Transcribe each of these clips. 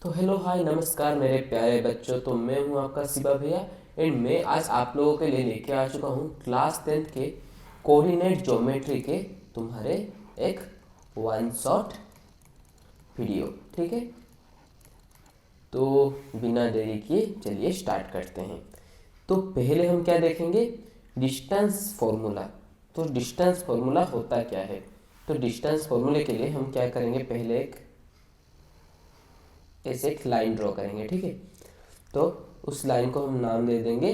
तो hello hi नमस्कार मेरे प्यारे बच्चों। तो मैं हूं आपका शिवा भैया एंड मैं आज आप लोगों के लिए लेके आ चुका हूं क्लास 10th के कोऑर्डिनेट ज्योमेट्री के तुम्हारे एक वन शॉट वीडियो। ठीक है, तो बिना देरी किए चलिए स्टार्ट करते हैं। तो पहले हम क्या देखेंगे, डिस्टेंस फॉर्मूला। तो डिस्टेंस फॉर्मूला होता क्या है। तो डिस्टेंस फॉर्मूले के लिए हम क्या करेंगे, पहले ऐसे एक लाइन ड्रॉ करेंगे। ठीक है, तो उस लाइन को हम नाम दे देंगे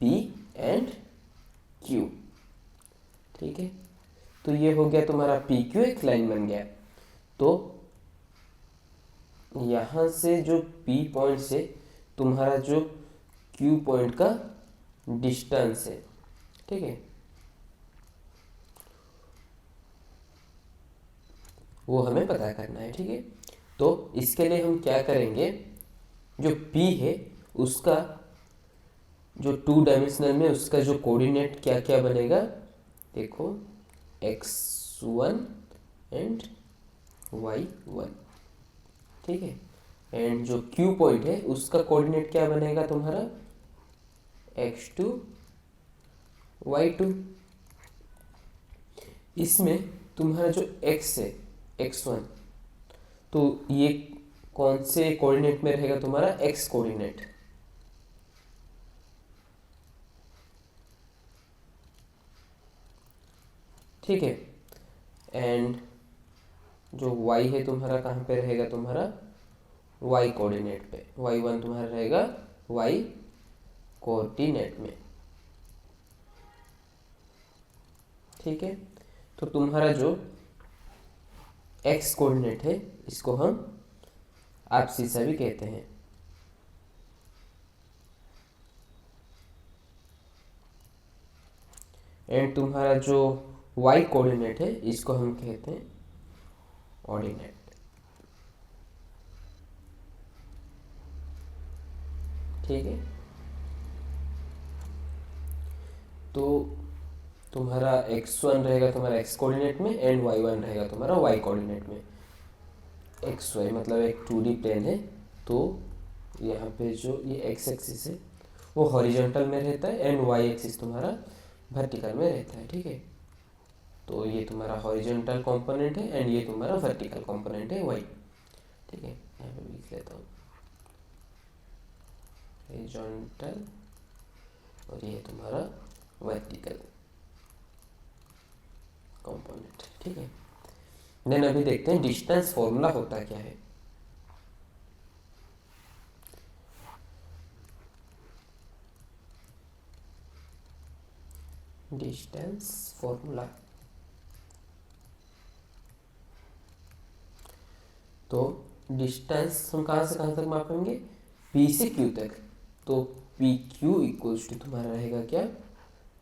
पी एंड क्यू। ठीक है, तो ये हो गया तुम्हारा पी क्यू, एक लाइन बन गया। तो यहाँ से जो पी पॉइंट से तुम्हारा जो क्यू पॉइंट का डिस्टेंस है, ठीक है, वो हमें पता करना है। ठीक है, तो इसके लिए हम क्या करेंगे, जो P है उसका जो 2 डायमेंशनल में उसका जो कोऑर्डिनेट क्या क्या बनेगा, देखो x1 एंड y1। ठीक है, एंड जो Q पॉइंट है उसका कोऑर्डिनेट क्या बनेगा तुम्हारा x2 y2। इसमें तुम्हारा जो x है x1, तो ये कौन से कोऑर्डिनेट में रहेगा, तुम्हारा x कोऑर्डिनेट। ठीक है, एंड जो y है तुम्हारा कहाँ पे रहेगा, तुम्हारा y कोऑर्डिनेट पे। y1 तुम्हारा रहेगा y कोऑर्डिनेट में। ठीक है, तो तुम्हारा जो x कोऑर्डिनेट है इसको हम एब्सिसा भी कहते हैं। एंड तुम्हारा जो y कोऑर्डिनेट है इसको हम कहते हैं ऑर्डिनेट। ठीक है, तो तुम्हारा x1 रहेगा तुम्हारा x कोऑर्डिनेट में एंड y1 रहेगा तुम्हारा y कोऑर्डिनेट में। xy मतलब एक 2D प्लेन है, तो यहाँ पे जो ये x एक्सिस है वो हॉरिजॉन्टल में रहता है एंड y एक्सिस तुम्हारा वर्टिकल में रहता है। ठीक है, तो ये तुम्हारा हॉरिजॉन्टल कंपोनेंट है एंड ये तुम्हारा वर्टिकल कंपोनेंट है y। ठीक है, यहाँ पे लिख लेता हूँ हॉरिजॉन्टल और ये तुम्हारा वर्टिकल कंपोनेंट। ठीक है, देन अभी देखते हैं डिस्टेंस फॉर्मूला होता क्या है। डिस्टेंस फॉर्मूला, तो डिस्टेंस हम कहाँ से कहाँ तक मापेंगे, P से Q तक। तो पी क्यू इक्वल्स टू तुम्हारा रहेगा क्या,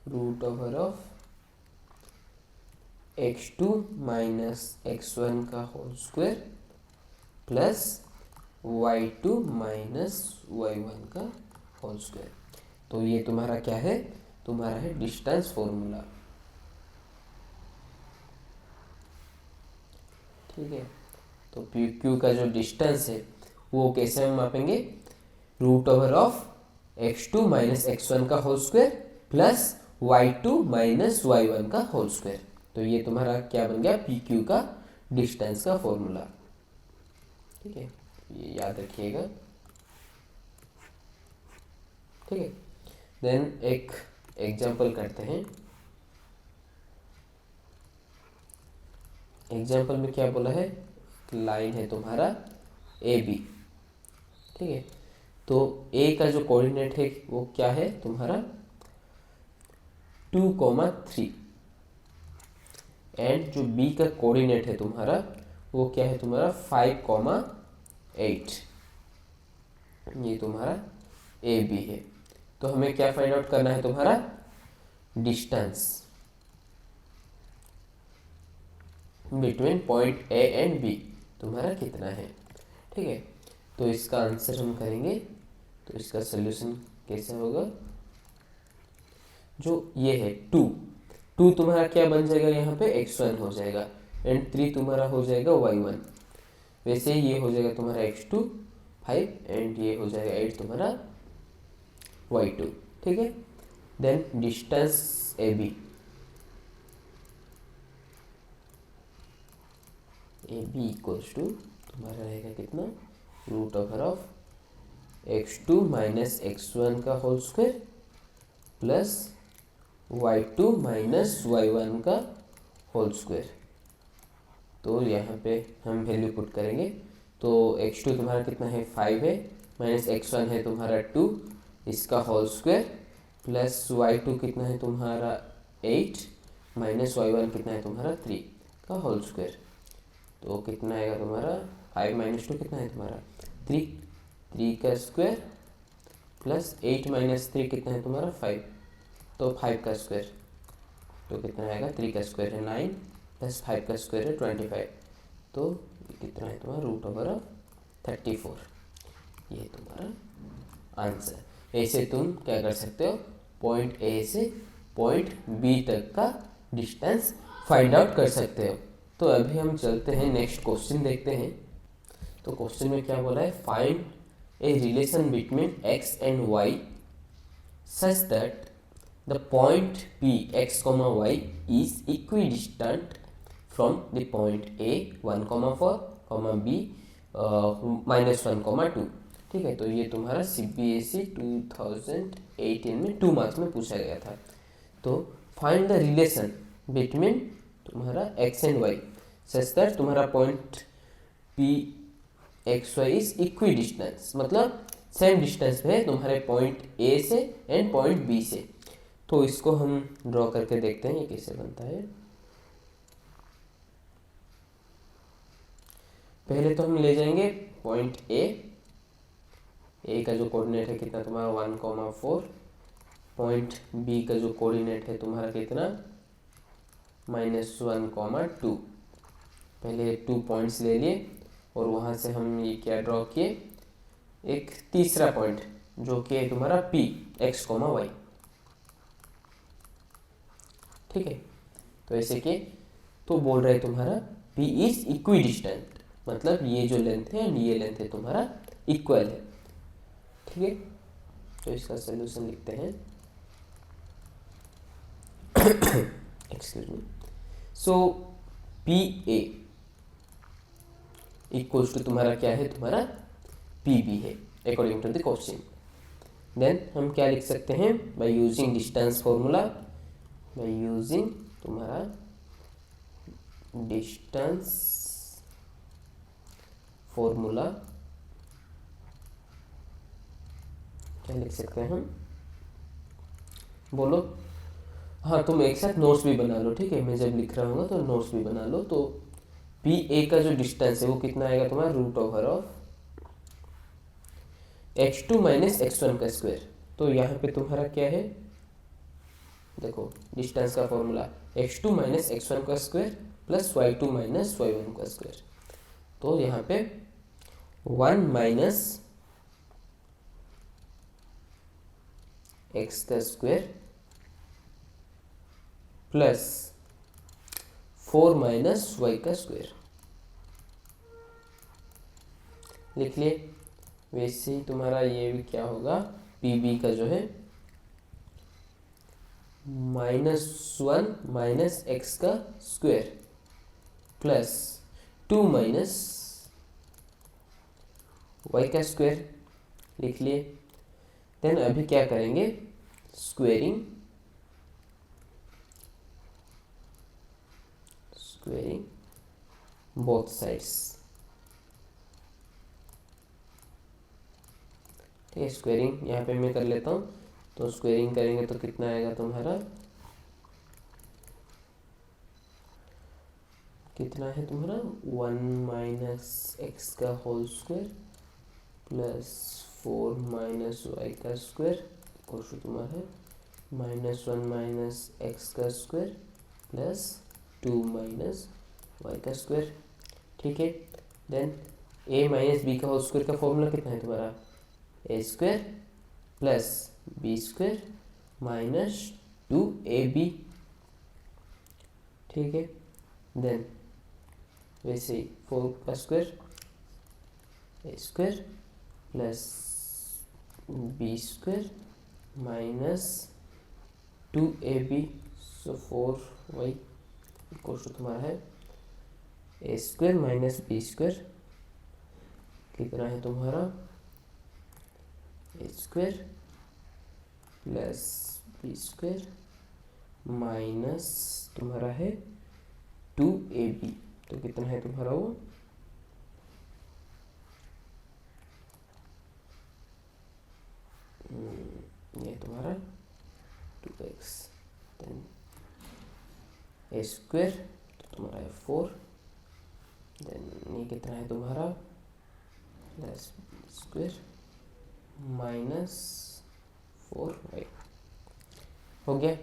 root over of x2 minus x1 का whole square plus y2 minus y1 का होल स्क्वायर। तो ये तुम्हारा क्या है, तुम्हारा है डिस्टेंस फॉर्मूला। ठीक है, तो पी क्यू का जो डिस्टेंस है वो कैसे हम मापेंगे, root over of x2 minus x1 का whole square plus y2 minus y1 का होल स्क्वायर। तो ये तुम्हारा क्या बन गया, पी क्यू का डिस्टेंस का फॉर्मूला। ठीक है, ये याद रखिएगा। ठीक है, देन एक एग्जाम्पल करते हैं। एग्जाम्पल में क्या बोला है, लाइन है तुम्हारा ए बी। ठीक है, तो ए का जो कोऑर्डिनेट है वो क्या है तुम्हारा 2,3 एंड जो बी का कोऑर्डिनेट है तुम्हारा वो क्या है तुम्हारा 5,8। ये तुम्हारा ए बी है। तो हमें क्या फाइंड आउट करना है, तुम्हारा distance between point A and B तुम्हारा कितना है। ठीक है, तो इसका आंसर हम करेंगे। तो इसका सोल्यूशन कैसे होगा, जो ये है 2 तुम्हारा क्या बन जाएगा, यहाँ पे x1 हो जाएगा एंड 3 तुम्हारा हो जाएगा y1। वैसे ही ये हो जाएगा तुम्हारा x2 5 एंड ये हो जाएगा 8 तुम्हारा y2, ठीक है। Then distance A B equals to तुम्हारा रहेगा कितना, root over of x2 minus x1 का whole square plus y2 minus y1 का होल स्क्वायर। तो यहाँ पे हम वैल्यू पुट करेंगे, तो x2 तुम्हारा कितना है 5 है, माइनस x1 है तुम्हारा 2 इसका होल स्क्वायर प्लस y2 कितना है तुम्हारा 8 माइनस y1 कितना है तुम्हारा 3 का होल स्क्वायर। तो कितना आएगा तुम्हारा 5 माइनस 2 कितना है तुम्हारा 3 का स्क्वायर प्लस 8 माइनस 3 कितना है तुम्हारा 5, तो 5 का स्क्वायर, तो कितना आएगा 3 का स्क्वायर है 9 प्लस 5 का स्क्वायर है 25, तो कितना है तुम्हारा रूट ओवर ऑफ 34, ये तुम्हारा आंसर। ऐसे तुम क्या कर सकते हो, पॉइंट ए से पॉइंट बी तक का डिस्टेंस फाइंड आउट कर सकते हो। तो अभी हम चलते हैं नेक्स्ट क्वेश्चन देखते हैं। तो क्वेश्चन में क्या बोला है, find a relation between x and y such that the point P x comma y is equidistant from the point A 1 comma 4 comma B minus 1 comma 2, ठीक है। तो ये तुम्हारा CBSE 2018 में 2 मार्क्स में पूछा गया था। तो फाइंड द रिलेशन बिटवीन तुम्हारा x and y such that तुम्हारा point P x y is equidistant, मतलब सेम डिस्टेंस पे है तुम्हारे पॉइंट ए से एंड पॉइंट बी से। तो इसको हम ड्रॉ करके देखते हैं ये कैसे बनता है। पहले तो हम ले जाएंगे पॉइंट ए का जो कोऑर्डिनेट है कितना तुम्हारा 1,4, पॉइंट बी का जो कोऑर्डिनेट है तुम्हारा कितना -1,2। पहले 2 पॉइंट्स ले लिए और वहाँ से हम ये क्या ड्रॉ किए, एक तीसरा पॉइंट जो कि है तुम्हारा P x, y, ठीक है। तो ऐसे कि तो बोल रहे तुम्हारा P इज इक्वी डिस्टेंट, मतलब ये जो लेंथ है एंड ये लेंथ है तुम्हारा इक्वल है, ठीक है। तो इसका सोल्यूशन लिखते हैं excuse me. So P A equals to तुम्हारा क्या है, तुम्हारा पी बी है according to the question. Then हम क्या लिख सकते हैं, by using distance formula, by using तुम्हारा डिस्टेंस फॉर्मूला क्या लिख सकते हैं हम, बोलो। हाँ तुम एक साथ नोट्स भी बना लो, ठीक है। मैं जब लिख रहा हूँ तो नोट्स भी बना लो। तो पी ए का जो डिस्टेंस है वो कितना आएगा तुम्हारा root over of x2 minus x1 का स्क्वायर। तो यहाँ पे तुम्हारा क्या है, देखो डिस्टेंस का फॉर्मूला x2 माइनस x1 का square plus y2 minus y1 का स्क्वायर। तो यहाँ पे 1 माइनस x का स्क्वायर प्लस 4 माइनस y का स्क्वायर लिख लिए। वैसे ही तुम्हारा ये भी क्या होगा, पी बी का जो है -1 माइनस एक्स का स्क्वायर प्लस 2 माइनस वाई का स्क्वायर लिख लिए। देन अभी क्या करेंगे, स्क्वेयरिंग बोथ साइड्स, ठीक है। स्क्वेयरिंग यहाँ पे मैं कर लेता हूँ। तो स्क्वेयरिंग करेंगे तो कितना आएगा तुम्हारा, कितना है तुम्हारा 1 माइनस एक्स का whole square plus 4 minus y का स्क्वायर और तुम्हारा -1 माइनस एक्स का स्क्वायर प्लस 2 माइनस वाई का स्क्वायर, ठीक है। देन ए माइनस बी का होल स्क्वायर का फॉर्मूला कितना है तुम्हारा, a square plus b square minus 2ab, ठीक है। देन वैसे ही 4 का square a square plus b square minus 2ab, so 4y equal to तुम्हारा है ए स्क्वायर माइनस बी स्क्वायर, कितना है तुम्हारा a square plus b square minus तुम्हारा है 2ab, तो कितना है तुम्हारा वो ये तुम्हारा 2x, देन ए स्क्वायर तो तुम्हारा है 4, देन ये कितना है तुम्हारा plus b square minus 4y हो गया।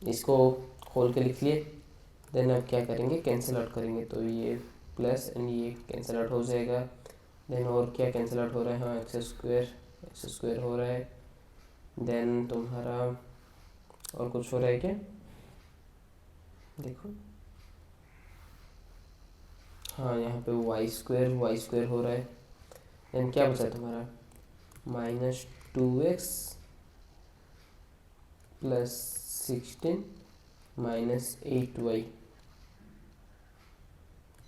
इसको खोल के लिख लिए। देन अब क्या करेंगे, कैंसिल आउट करेंगे, तो ये प्लस एंड ये कैंसिल आउट हो जाएगा। देन और क्या कैंसिल आउट हो रहा है, हाँ एक्स स्क्वायर हो रहा है। देन तुम्हारा और कुछ हो रहा है क्या, देखो हाँ यहाँ पे वाई स्क्वायर हो रहा है। देन क्या बचा तुम्हारा minus 2x plus 16 minus 8y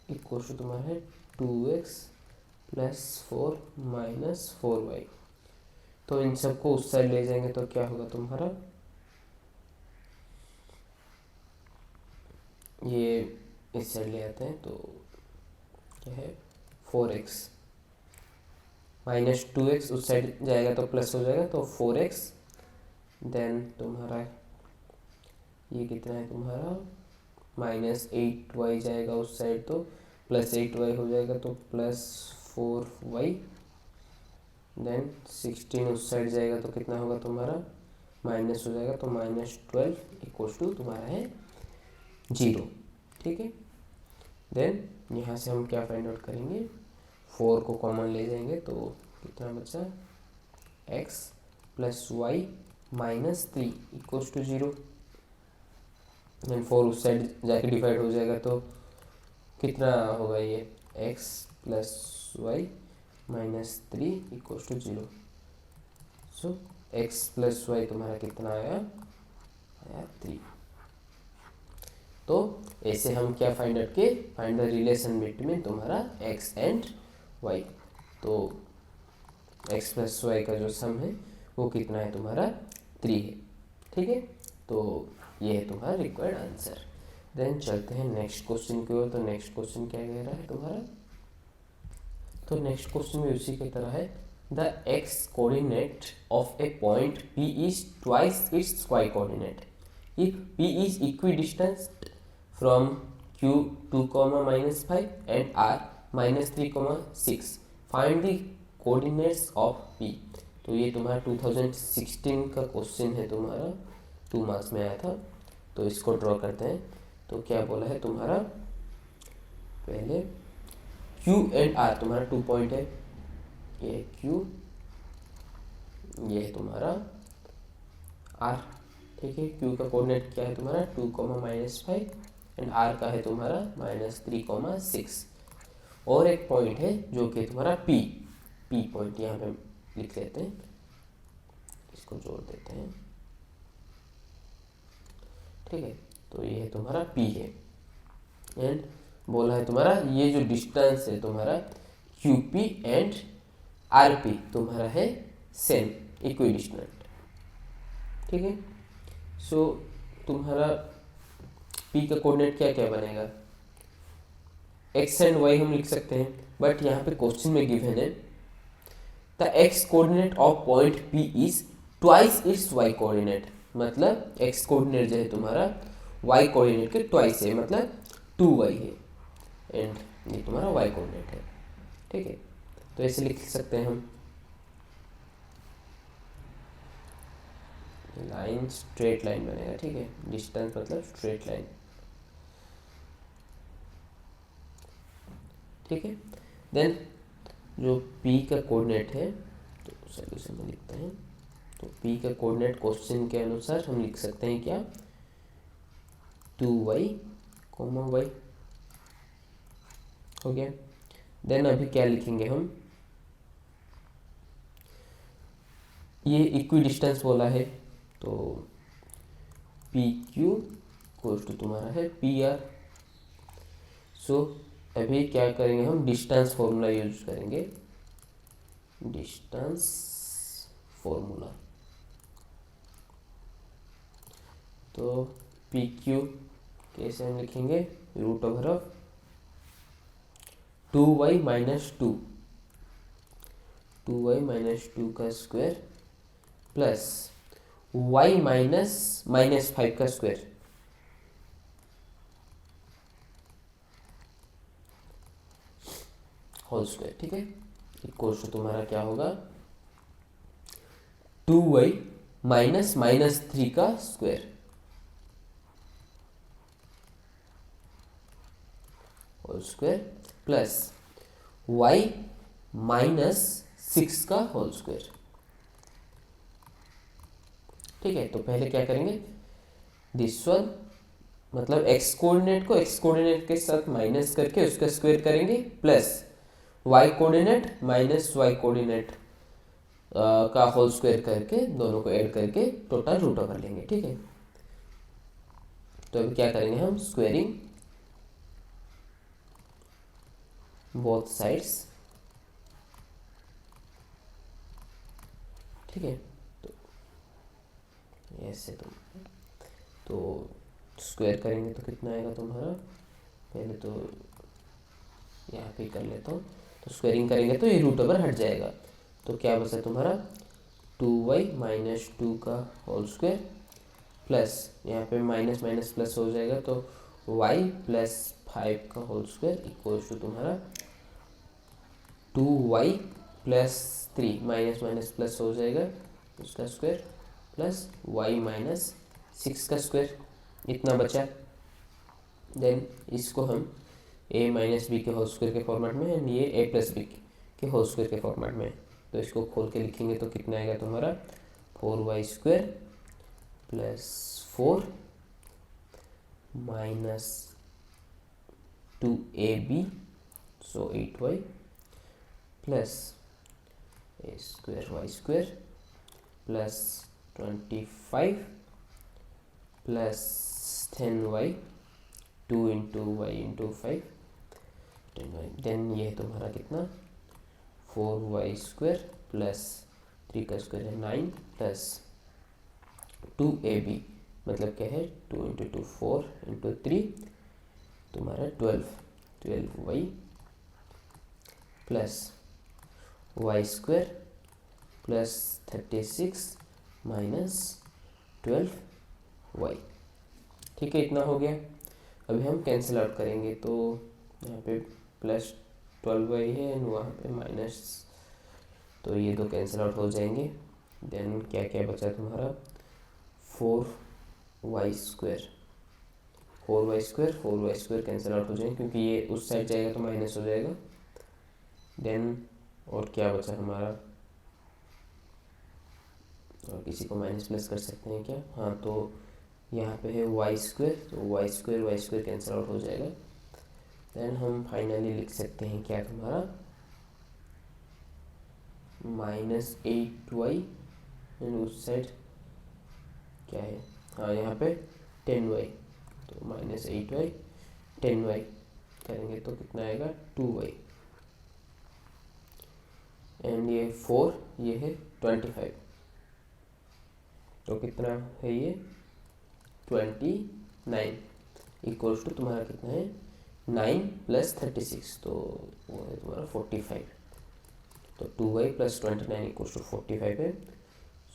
equal to तुम्हारा है 2x प्लस 4 माइनस 4y। तो इन सबको उस साइड ले जाएंगे तो क्या होगा तुम्हारा, ये इस साइड ले आते हैं तो क्या है 4x माइनस 2x उस साइड जाएगा तो प्लस हो जाएगा तो 4x। देन तुम्हारा ये कितना है तुम्हारा माइनस 8y जाएगा उस साइड तो प्लस 8y हो जाएगा तो प्लस 4y। देन 16 उस साइड जाएगा तो कितना होगा तुम्हारा माइनस हो जाएगा तो माइनस 12 इक्वल टू तुम्हारा है 0। ठीक है, देन यहाँ से हम क्या फाइंड आउट करेंगे, 4 को कॉमन ले जाएंगे तो कितना बचा x plus y minus 3 equal to 0। Then 4 उस साइड जाके डिवाइड हो जाएगा तो कितना होगा ये x plus y minus 3 equal to 0। So x plus y तुम्हारा कितना आया 3। तो ऐसे हम क्या फाइंड आउट किए, फाइंड द रिलेशन बिटवीन तुम्हारा x एंड y। तो x प्लस वाई का जो सम है वो कितना है तुम्हारा 3 है। ठीक है, तो ये है तुम्हारा रिक्वायर्ड आंसर। देन चलते हैं नेक्स्ट क्वेश्चन की ओर। तो नेक्स्ट क्वेश्चन क्या कह रहा है तुम्हारा, तो नेक्स्ट क्वेश्चन में उसी की तरह है, the x coordinate of A point p is twice its y coordinate if p is equidistant from q 2, minus 5 and r minus 3, 6 find the coordinates of p। तो ये तुम्हारा 2016 का क्वेश्चन है, तुम्हारा 2 मार्क्स में आया था। तो इसको ड्रॉ करते हैं। तो क्या बोला है तुम्हारा, पहले q एंड r तुम्हारा 2 पॉइंट है, ये q, ये है तुम्हारा r। ठीक है, q का कोऑर्डिनेट क्या है तुम्हारा 2, माइनस 5 एंड r का है तुम्हारा माइनस 3, 6। और एक पॉइंट है जो कि तुम्हारा p पॉइंट यहाँ पे लिख लेते हैं, इसको जोड़ देते हैं। ठीक है, तो ये है तुम्हारा p है एंड बोला है तुम्हारा ये जो डिस्टेंस है तुम्हारा QP एंड RP तुम्हारा है सेम इक्विडिस्टेंट। ठीक है, सो तुम्हारा p का कोऑर्डिनेट क्या क्या बनेगा, x एंड y हम लिख सकते हैं, बट यहाँ पे क्वेश्चन में गिवन है the x coordinate of point p is twice its y coordinate. मतलब x कोऑर्डिनेट जो है तुम्हारा y कोऑर्डिनेट के ट्वाइस है, मतलब 2y है एंड ये तुम्हारा y कोऑर्डिनेट है। ठीक है, तो ऐसे लिख सकते हैं हम, लाइन स्ट्रेट लाइन बनेगा। ठीक है, डिस्टेंस मतलब स्ट्रेट लाइन। ठीक है, देन जो p का कोऑर्डिनेट है तो सॉल्यूशन में लिखते हैं। तो p का कोऑर्डिनेट क्वेश्चन के अनुसार हम लिख सकते हैं क्या 2y, y हो गया। देन अभी क्या लिखेंगे हम, ये इक्वी डिस्टेंस बोला है, तो पी क्यू कोस टू तुम्हारा है पी आर। सो अभी क्या करेंगे, हम डिस्टेंस फॉर्मूला यूज करेंगे, डिस्टेंस फॉर्मूला। तो पी क्यू कैसे हम लिखेंगे, root over of 2y minus two, 2y minus two का square plus y minus minus 5 का स्क्वायर, होल स्क्वायर। ठीक है, इक्वल्स टू तुम्हारा क्या होगा, 2y माइनस माइनस 3 का square whole square plus y minus 6 का होल स्क्वायर। ठीक है, तो पहले क्या करेंगे, दिस वन मतलब x कोऑर्डिनेट को x कोऑर्डिनेट के साथ माइनस करके उसका स्क्वायर करेंगे, plus y coordinate minus y coordinate का होल स्क्वायर करके दोनों को ऐड करके टोटल रूट ओवर लेंगे। ठीक है, तो अभी क्या करेंगे, हम स्क्वेयरिंग बोथ साइड्स। ठीक है, तो ऐसे तो स्क्वायर करेंगे तो कितना आएगा तुम्हारा, पहले तो यहाँ पे कर लेता हूँ, तो स्क्वायरिंग करेंगे तो ये रूट ओवर हट जाएगा, तो क्या बचा तुम्हारा 2y माइनस 2 का होल स्क्वायर प्लस यहाँ पे माइनस माइनस प्लस हो जाएगा, तो y प्लस 5 का होल स्क्वायर इक्वल्स टू तुम्हारा 2y plus 3 minus minus plus हो जाएगा उसका स्क्वायर प्लस y माइनस 6 का स्क्वायर, इतना बचा। देन इसको हम a माइनस बी के होल स्क्वायर के फॉर्मेट में, एंड ये a प्लस बी के होल स्क्वायर के फॉर्मेट में, तो इसको खोल के लिखेंगे तो कितना आएगा तुम्हारा 4y square plus 4 minus 2ab so 8y plus a square y square plus 25 plus 10y 2 into y into 5 10y, then ये है तुम्हारा कितना 4y स्क्वायर प्लस 3 का स्क्वायर है 9 प्लस 2ab मतलब क्या है 2 इंटू 2 4 इंटू 3 तुम्हारा 12y plus y square plus 36 minus 12y। ठीक है, इतना हो गया। अभी हम कैंसिल आउट करेंगे, तो यहाँ पे प्लस 12y है एंड वहाँ पे माइनस, तो ये दो कैंसिल आउट हो जाएंगे। देन क्या क्या बचा तुम्हारा 4y square, 4y square 4y square cancel out हो जाएंगे क्योंकि ये उस साइड जाएगा तो माइनस हो जाएगा। देन और क्या बचा हमारा, और किसी को माइनस प्लस कर सकते हैं क्या, हाँ, तो यहाँ पे है y स्क्वायर, तो y स्क्वायर कैंसिल आउट हो जाएगा। देन हम फाइनली लिख सकते हैं क्या तुम्हारा माइनस 8y एंड उस साइड क्या है, हाँ यहाँ पे 10y, तो माइनस 8y 10y करेंगे तो कितना आएगा 2y एंड ये 4 ये है 25, तो कितना है ये 29 इक्वल्स टू तुम्हारा कितना है 9 प्लस 36, तो वो है तुम्हारा 45, तो 2y प्लस 29 इक्वल्स टू 45 है।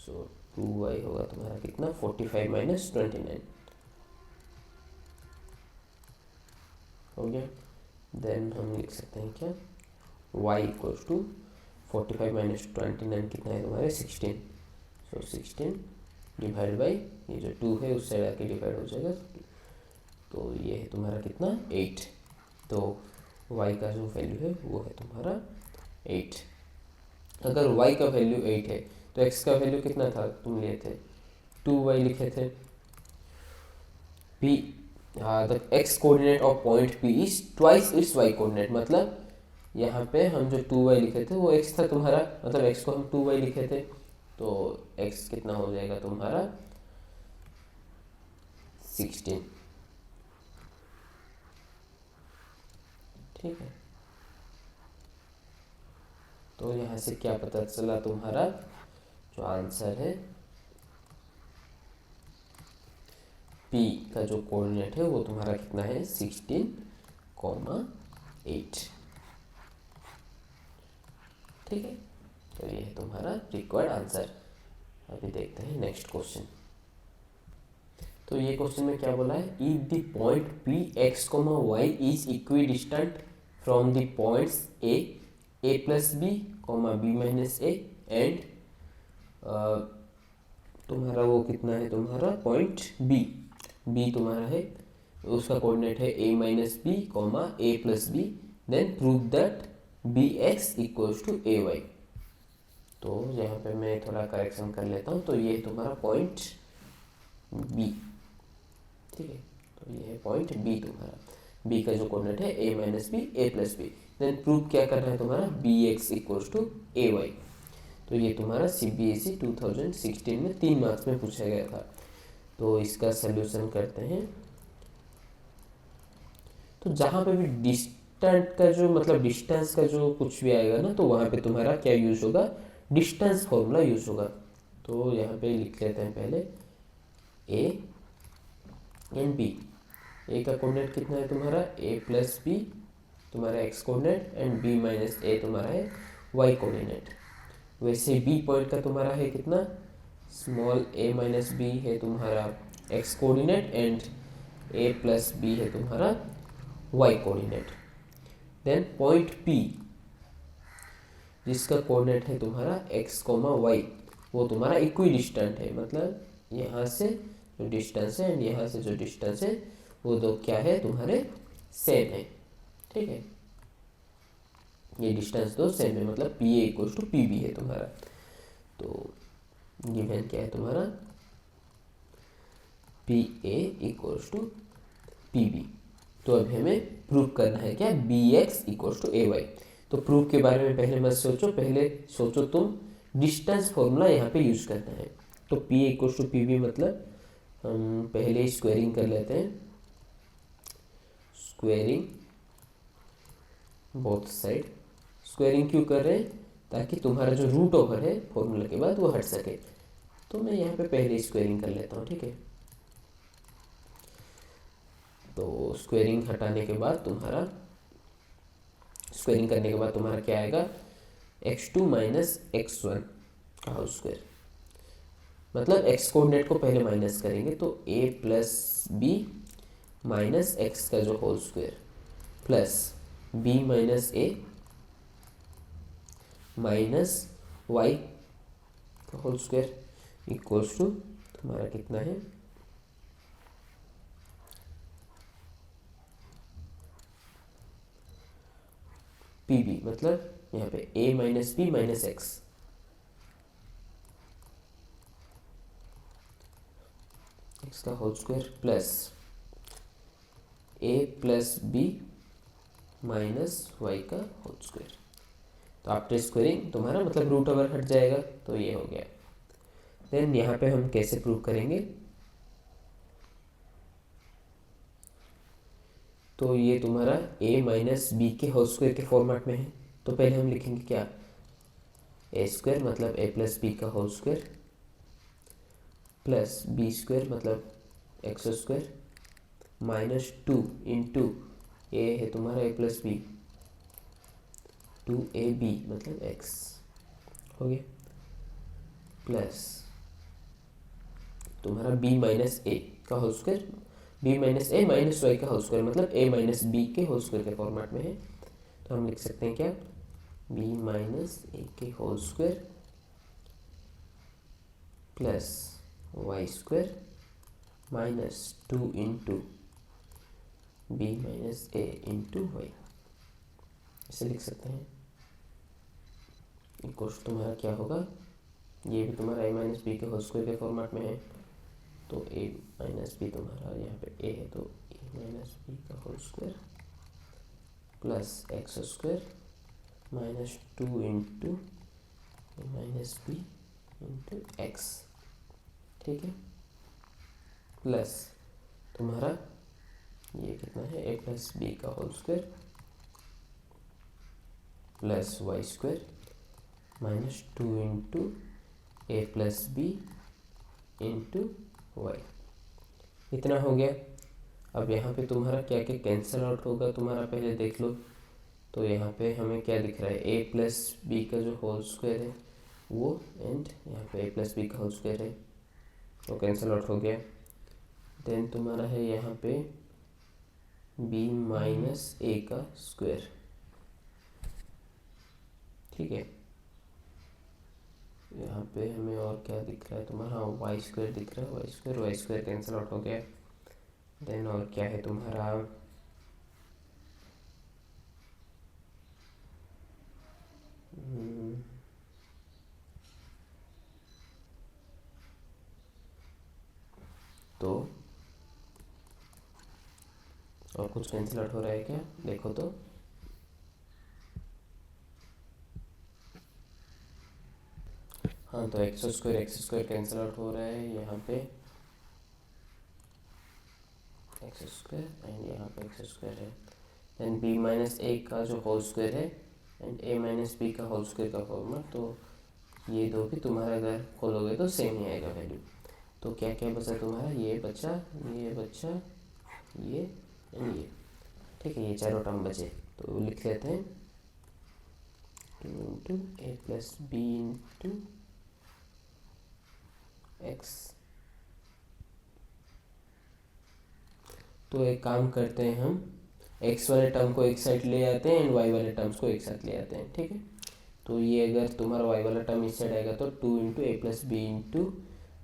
सो 2y होगा तुम्हारा कितना 45 माइनस 29 हो गया। देन हम लिख सकते हैं क्या y इक्वल्स टू 45 माइनस 29 कितना है तुम्हारे 16, सो 16 डिवाइड बाई ये जो 2 है उस साइड आके डिवाइड हो जाएगा, तो ये है तुम्हारा कितना 8, तो y का जो वैल्यू है वो है तुम्हारा 8। अगर y का वैल्यू 8 है तो x का वैल्यू कितना था, तुम लिए थे 2y लिखे थे। p the x coordinate of point p is twice its y coordinate, मतलब यहाँ पे हम जो 2y लिखे थे वो x था तुम्हारा, मतलब x को हम 2y लिखे थे, तो x कितना हो जाएगा तुम्हारा 16। ठीक है, तो यहाँ से क्या पता चला, तुम्हारा जो आंसर है p का जो कोऑर्डिनेट है वो तुम्हारा कितना है 16,8। ठीक है, तो ये है तुम्हारा रिक्वायर्ड आंसर। अभी देखते हैं नेक्स्ट क्वेश्चन। तो ये क्वेश्चन में क्या बोला है, if the point P x comma y is equidistant from the points a plus b comma b minus a and तुम्हारा वो कितना है, तुम्हारा पॉइंट बी तुम्हारा है, उसका कोऑर्डिनेट है a minus b comma a plus b, then prove that b x equals to a y. तो यहाँ पे मैं थोड़ा करेक्शन कर लेता हूँ। तो ये तुम्हारा पॉइंट बी, ठीक है, तो ये है पॉइंट बी तुम्हारा, बी का जो कोऑर्डिनेट है a minus b a plus b, then prove क्या करना है तुम्हारा b x equals to a y. तो ये तुम्हारा CBSE 2016 में 3 मार्क्स में पूछा गया था। तो इसका सलूशन करते हैं। तो जहाँ पे भी डिस्टेंट का जो मतलब डिस्टेंस का जो कुछ भी आएगा ना, तो वहाँ पे तुम्हारा क्या यूज होगा, डिस्टेंस फॉर्मूला यूज होगा। तो यहाँ पे लिख लेते हैं पहले ए एंड बी। ए का कोऑर्डिनेट कितना है तुम्हारा ए प्लस बी तुम्हारा x coordinate, and b minus a तुम्हारा है वाई कोऑर्डिनेट। वैसे बी पॉइंट का तुम्हारा है कितना, स्मॉल ए माइनस बी है तुम्हारा x coordinate, and a plus b है तुम्हारा y coordinate. Then point P जिसका कोऑर्डिनेट है तुम्हारा एक्स कोमा वाई, वो तुम्हारा इक्वी डिस्टेंट है, मतलब यहाँ से जो डिस्टेंस है एंड यहाँ से जो डिस्टेंस है वो दो क्या है तुम्हारे सेम है। ठीक है, ये डिस्टेंस दो सेम है, मतलब P A equals to P B है तुम्हारा। तो गिवन क्या है तुम्हारा P A equals to P B. तो अभी हमें प्रूव करना है क्या b x equals to a y. तो प्रूफ के बारे में पहले मत सोचो, पहले सोचो तुम डिस्टेंस फॉर्मूला यहाँ पे यूज करना है। तो P equals to P B मतलब हम पहले स्क्वेयरिंग कर लेते हैं, स्क्वेयरिंग बोथ साइड। स्क्वेयरिंग क्यों कर रहे हैं, ताकि तुम्हारा जो रूट ओवर है फॉर्मूला के बाद वो हट सके। तो मैं यहाँ पे पहले स्क्वेयरिंग कर लेता हूँ। ठीक है, तो स्क्वेयरिंग हटाने के बाद तुम्हारा स्क्वेयरिंग करने के बाद तुम्हारा क्या आएगा x2 माइनस x1 का होल स्क्वायर, मतलब x कोऑर्डिनेट को पहले माइनस करेंगे तो a plus b minus x का जो whole square plus b minus a minus y का होल स्क्वायर इक्वल्स टू तुम्हारा कितना है पी बी, मतलब यहाँ पे a minus b minus x, x का whole square plus a plus b minus y का होल स्क्वायर। तो आफ्टर स्क्वेयरिंग तुम्हारा मतलब रूट ओवर हट जाएगा, तो ये हो गया। देन यहाँ पे हम कैसे प्रूव करेंगे, तो ये तुम्हारा a माइनस बी के होल स्क्वायर के फॉर्मेट में है। तो पहले हम लिखेंगे क्या ए स्क्वायर मतलब a प्लस बी का whole square plus b square मतलब x square minus 2 into a है तुम्हारा a प्लस बी 2ab मतलब x हो गया, प्लस तुम्हारा b माइनस ए का whole square, b minus a minus y का होल स्क्वायर मतलब a माइनस बी के होल स्क्वायर के फॉर्मेट में है। तो हम लिख सकते हैं क्या b माइनस ए के whole square plus y square minus 2 into b minus a into y, इसे लिख सकते हैं। इक्वल्स तुम्हारा क्या होगा, ये भी तुम्हारा a माइनस बी के होल स्क्वायर के फॉर्मेट में है, तो a माइनस बी तुम्हारा यहाँ पे a है तो a माइनस बी का whole square plus x square minus 2 into a minus b into x, ठीक है, प्लस तुम्हारा ये कितना है ए प्लस बी का whole square plus y square minus 2 into a plus b into y. इतना हो गया। अब यहाँ पे तुम्हारा क्या क्या कैंसिल आउट होगा तुम्हारा पहले देख लो। तो यहाँ पे हमें क्या दिख रहा है, ए प्लस बी का जो होल स्क्वायर है वो, एंड यहाँ पे ए प्लस बी का होल स्क्वायर है, वो कैंसिल आउट हो गया। देन तुम्हारा है यहाँ पे बी माइनस ए का स्क्वायर, ठीक है। यहाँ पे हमें और क्या दिख रहा है तुम्हारा, वाई स्क्वायर दिख रहा है, वाई स्क्वायर कैंसिल आउट हो गया। देन और क्या है तुम्हारा, तो और कुछ कैंसिल आउट हो रहा है क्या, देखो तो। हाँ, तो एक्स स्क्वायर कैंसिल आउट हो रहा है यहाँ पे, एक्स स्क्वायर एंड यहाँ पे एक्स स्क्वायर है। देन बी माइनस ए का जो होल स्क्वायर है एंड ए माइनस बी का होल स्क्वायर का फॉर्मूला, तो ये दो भी तुम्हारा अगर खोलोगे तो सेम ही आएगा वैल्यू। तो क्या क्या बचा तुम्हारा, ये बचा, ये एंड ये, ठीक है, ये चारों टर्म बचे। तो लिख लेते हैं 2 into a plus b into x. तो एक काम करते हैं, हम एक्स वाले टर्म को एक साइड ले आते हैं एंड वाई वाले टर्म्स को एक साथ ले आते हैं, ठीक है। तो ये अगर तुम्हारा वाई वाला टर्म इस साइड आएगा तो 2 into a plus b into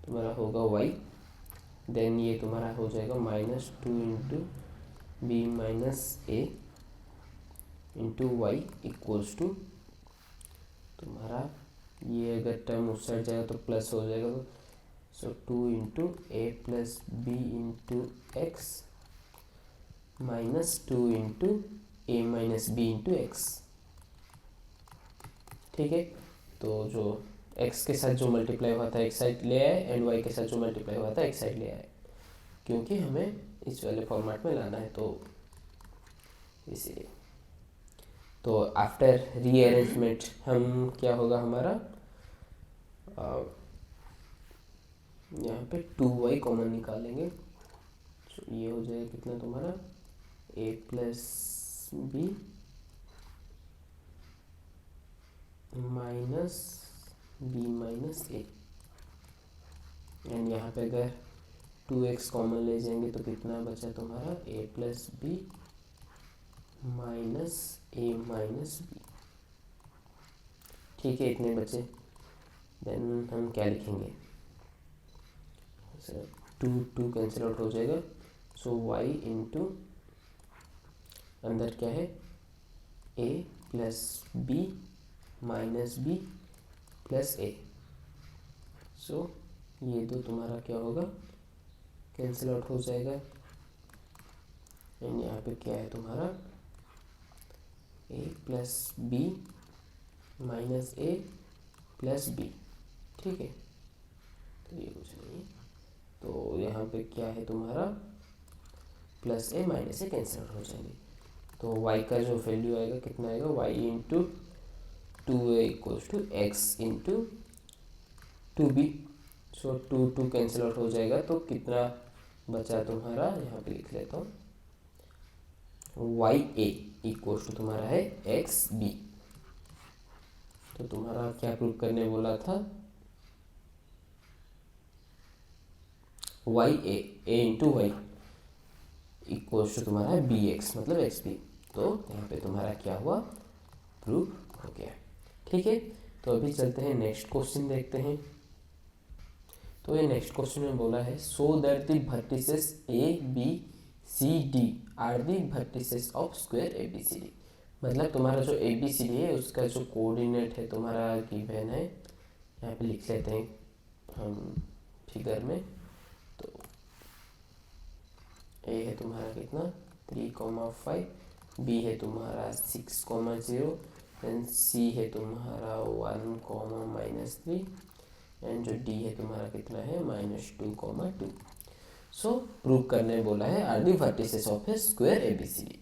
तुम्हारा होगा वाई। देन ये तुम्हारा हो जाएगा minus 2 into b minus a into y equals to तुम्हारा, ये अगर टर्म उस साइड जाएगा तो प्लस हो जाएगा, तो so 2 into a plus b into x minus 2 into a minus b into x, ठीक है। तो जो x के साथ जो मल्टीप्लाई हुआ था एक साइड ले आए एंड y के साथ जो मल्टीप्लाई हुआ था एक साइड ले आए, क्योंकि हमें इस वाले फॉर्मेट में लाना है, तो इसीलिए। तो आफ्टर रीअरेंजमेंट हम क्या होगा हमारा, यहाँ पे 2y कॉमन निकालेंगे, तो ये हो जाएगा कितना तुम्हारा a plus b minus b minus a, and यहाँ पे अगर 2x कॉमन ले जाएंगे तो कितना बचा तुम्हारा a plus b minus a minus b, ठीक है, इतने बचे। देन हम क्या लिखेंगे, 2 कैंसिल आउट हो जाएगा, सो y इंटू अंदर क्या है a plus b minus b plus a, so ये दो तुम्हारा क्या होगा कैंसिल आउट हो जाएगा। एंड यहाँ पे क्या है तुम्हारा a plus b minus a plus b, ठीक है। तो ये कुछ नहीं है, तो यहाँ पे क्या है तुम्हारा प्लस ए माइनस ए कैंसिल आउट हो जाएंगे। तो y का जो वैल्यू आएगा कितना आएगा, y into 2a equals to x into 2b, so 2 cancel out हो जाएगा, तो कितना बचा तुम्हारा, यहाँ पे लिख लेता हूँ, वाई ए इक्वल्स टू तुम्हारा है एक्स बी। तो तुम्हारा क्या प्रूव करने बोला था, y a into y equals to तुम्हारा है बी एक्स, मतलब एक्स बी। तो यहाँ पे तुम्हारा क्या हुआ, प्रूव हो गया, ठीक है। तो अभी चलते हैं नेक्स्ट क्वेश्चन देखते हैं। तो ये नेक्स्ट क्वेश्चन में बोला है, so that the vertices A B C D are the vertices of square A B C D. मतलब तुम्हारा जो ए बी सी डी है उसका जो कोऑर्डिनेट है तुम्हारा गिवन है, यहाँ पे लिख लेते हैं हम फिगर में। तो ए है तुम्हारा कितना 3,5, बी है तुम्हारा 6,0, देन सी है तुम्हारा 1, -3, एंड जो डी है तुम्हारा कितना है -2, 2। सो प्रूव करने बोला है are the vertices of a square ABCD।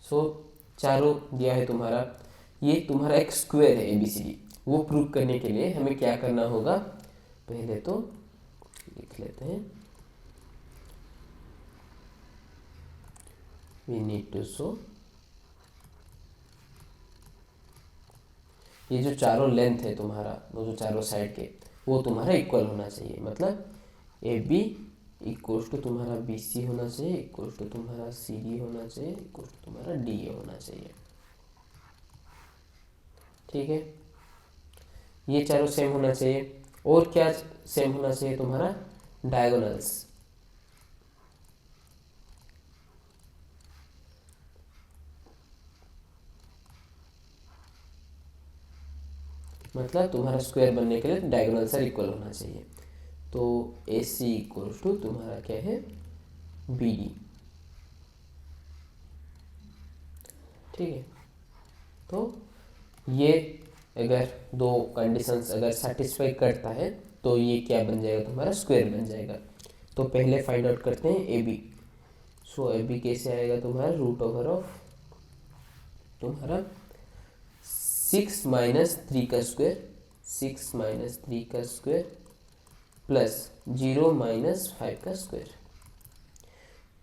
So चारों दिया है तुम्हारा, ये तुम्हारा एक स्क्वायर है ABCD। वो प्रूव करने के लिए हमें क्या करना होगा, पहले तो लिख लेते हैं, वी नीड टू शो ये जो चारों लेंथ है तुम्हारा, वो जो चारों साइड के, वो तुम्हारा इक्वल होना चाहिए। मतलब AB इक्वल्स टू तुम्हारा BC होना चाहिए, इक्वल्स टू तुम्हारा CD होना चाहिए, इक्वल्स टू तुम्हारा DA होना चाहिए। ठीक है, ये चारों सेम होना चाहिए। और क्या सेम होना चाहिए तुम्हारा, डायगोनल्स। मतलब तुम्हारा स्क्वायर बनने के लिए डायगोनल सर इक्वल होना चाहिए। तो AC इक्वल्स टू तुम्हारा क्या है, BD। ठीक है, तो ये अगर दो कंडीशंस अगर सेटिस्फाई करता है तो ये क्या बन जाएगा, तुम्हारा स्क्वायर बन जाएगा। तो पहले फाइंड आउट करते हैं AB। सो AB कैसे आएगा, तुम्हारा रूट ओवर ऑफ तुम्हारा 6 माइनस 3 का स्क्वायर, 6 माइनस 3 का स्क्वायर प्लस 0 माइनस 5 का स्क्वायर।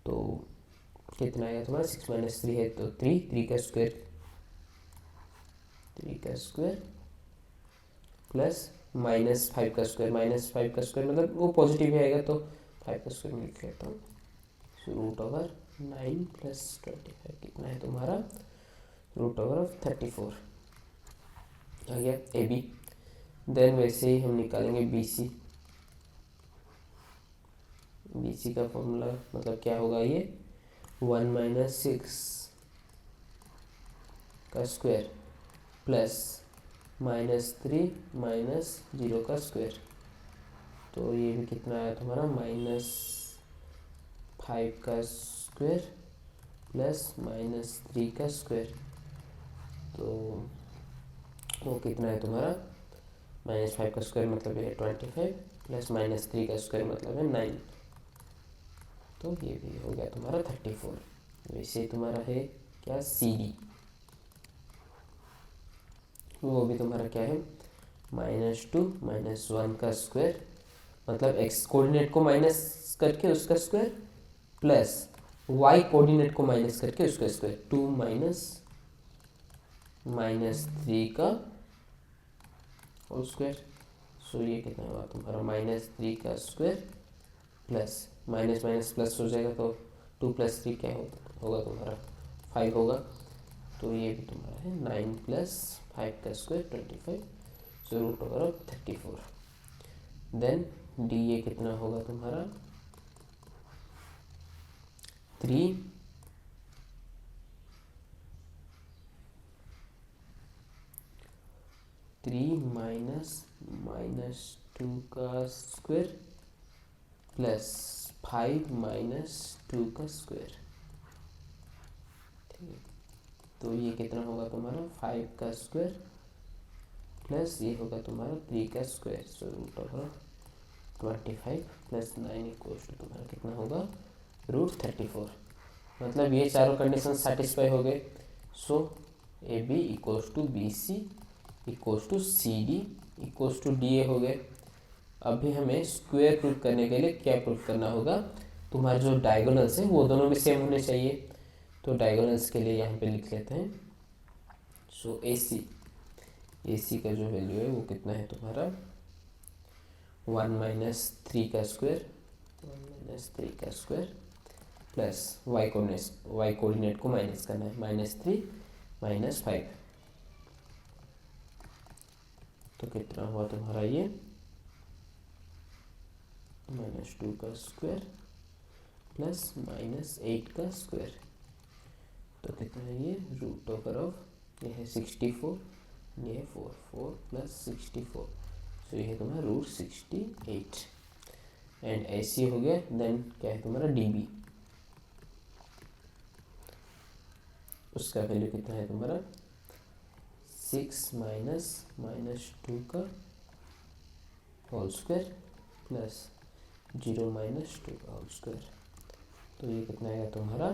तो कितना आएगा तुम्हारा, 6 माइनस 3 है तो 3, 3 का स्क्वायर, 3 का स्क्वायर प्लस -5 का स्क्वायर, -5 का स्क्वायर मतलब वो पॉजिटिव ही आएगा तो 5 का स्क्वायर में लिख लेता हूँ। रूट ओवर 9 प्लस 25 कितना है तुम्हारा, रूट ओवर ऑफ 34 आ गया AB। देन वैसे ही हम निकालेंगे BC। BC का फॉर्मूला मतलब क्या होगा, ये 1 माइनस 6 का स्क्वायर प्लस -3 माइनस 0 का स्क्वायर। तो ये भी कितना आया तुम्हारा, -5 का स्क्वायर प्लस -3 का स्क्वायर। तो वो कितना है तुम्हारा, -5 का स्क्वायर मतलब है 25 प्लस -3 का स्क्वायर मतलब है 9। तो ये भी हो गया तुम्हारा 34। वैसे तुम्हारा है क्या, CD। वो भी तुम्हारा क्या है, -2 -1 का स्क्वायर मतलब x कोऑर्डिनेट को माइनस करके उसका स्क्वायर प्लस y कोऑर्डिनेट को माइनस करके उसका स्क्वायर, 2 माइनस 3 का होल स्क्वायर। सो ये कितना होगा तुम्हारा, -3 का square plus minus minus plus हो जाएगा तो 2 प्लस 3 क्या होगा तुम्हारा 5 होगा। तो ये भी तुम्हारा है 9 प्लस 5 का square 25। So root over of 34। Then DA कितना होगा तुम्हारा, 3 -2 का स्क्वायर प्लस 5 -2 का स्क्वायर। ठीक है, तो ये कितना होगा तुम्हारा 5 का स्क्वायर प्लस ये होगा तुम्हारा 3 का square. So root over 25 plus 9 equals to तुम्हारा कितना होगा, रूट 34। मतलब ये चारों कंडीशन सेटिस्फाई हो गए। So AB equals to BC equals to CD equals to DA हो गए। अभी हमें स्क्वायर प्रूफ करने के लिए क्या प्रूफ करना होगा, तुम्हारे जो डायगोनल्स हैं वो दोनों भी सेम होने चाहिए। तो डायगोनल्स के लिए यहाँ पे लिख लेते हैं। सो AC का जो वैल्यू है वो कितना है तुम्हारा, 1 माइनस 3 का स्क्वायर, 1 - 3 का स्क्वायर प्लस y कोऑर्डिनेट को माइनस करना है, -3 -5। तो कितना हुआ तुम्हारा ये, -2 का स्क्वायर प्लस -8 का स्क्वायर। तो कितना है ये, रूट ओवर ऑफ ये है 64, ये है 4 प्लस 64। सो ये है तुम्हारा रूट 68 एंड ऐसी हो गया। देन क्या है तुम्हारा DB, उसका वैल्यू कितना है तुम्हारा 6 -2 का होल स्क्वायर प्लस 0 माइनस 2 का होल स्क्वायर। तो ये कितना आएगा तुम्हारा,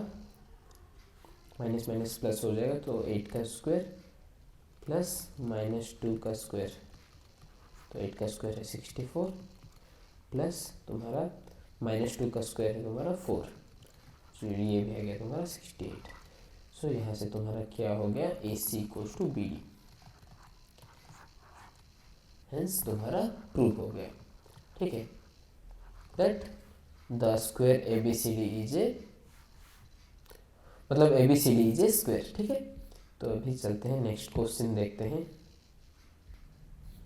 माइनस माइनस प्लस हो जाएगा, तो 8 का स्क्वायर प्लस माइनस 2 का स्क्वायर, तो 8 का स्क्वायर है 64 प्लस तुम्हारा माइनस 2 का स्क्वायर है तुम्हारा 4, तो ये भी आ गया तुम्हारा 68। सो यहाँ से तुम्हारा क्या हो गया, A C equals to B D, hence तुम्हारा प्रूव हो गया। ठीक है, that the square A B C D is a, मतलब A B C D is a square. ठीक है, तो अभी चलते हैं नेक्स्ट क्वेश्चन देखते हैं।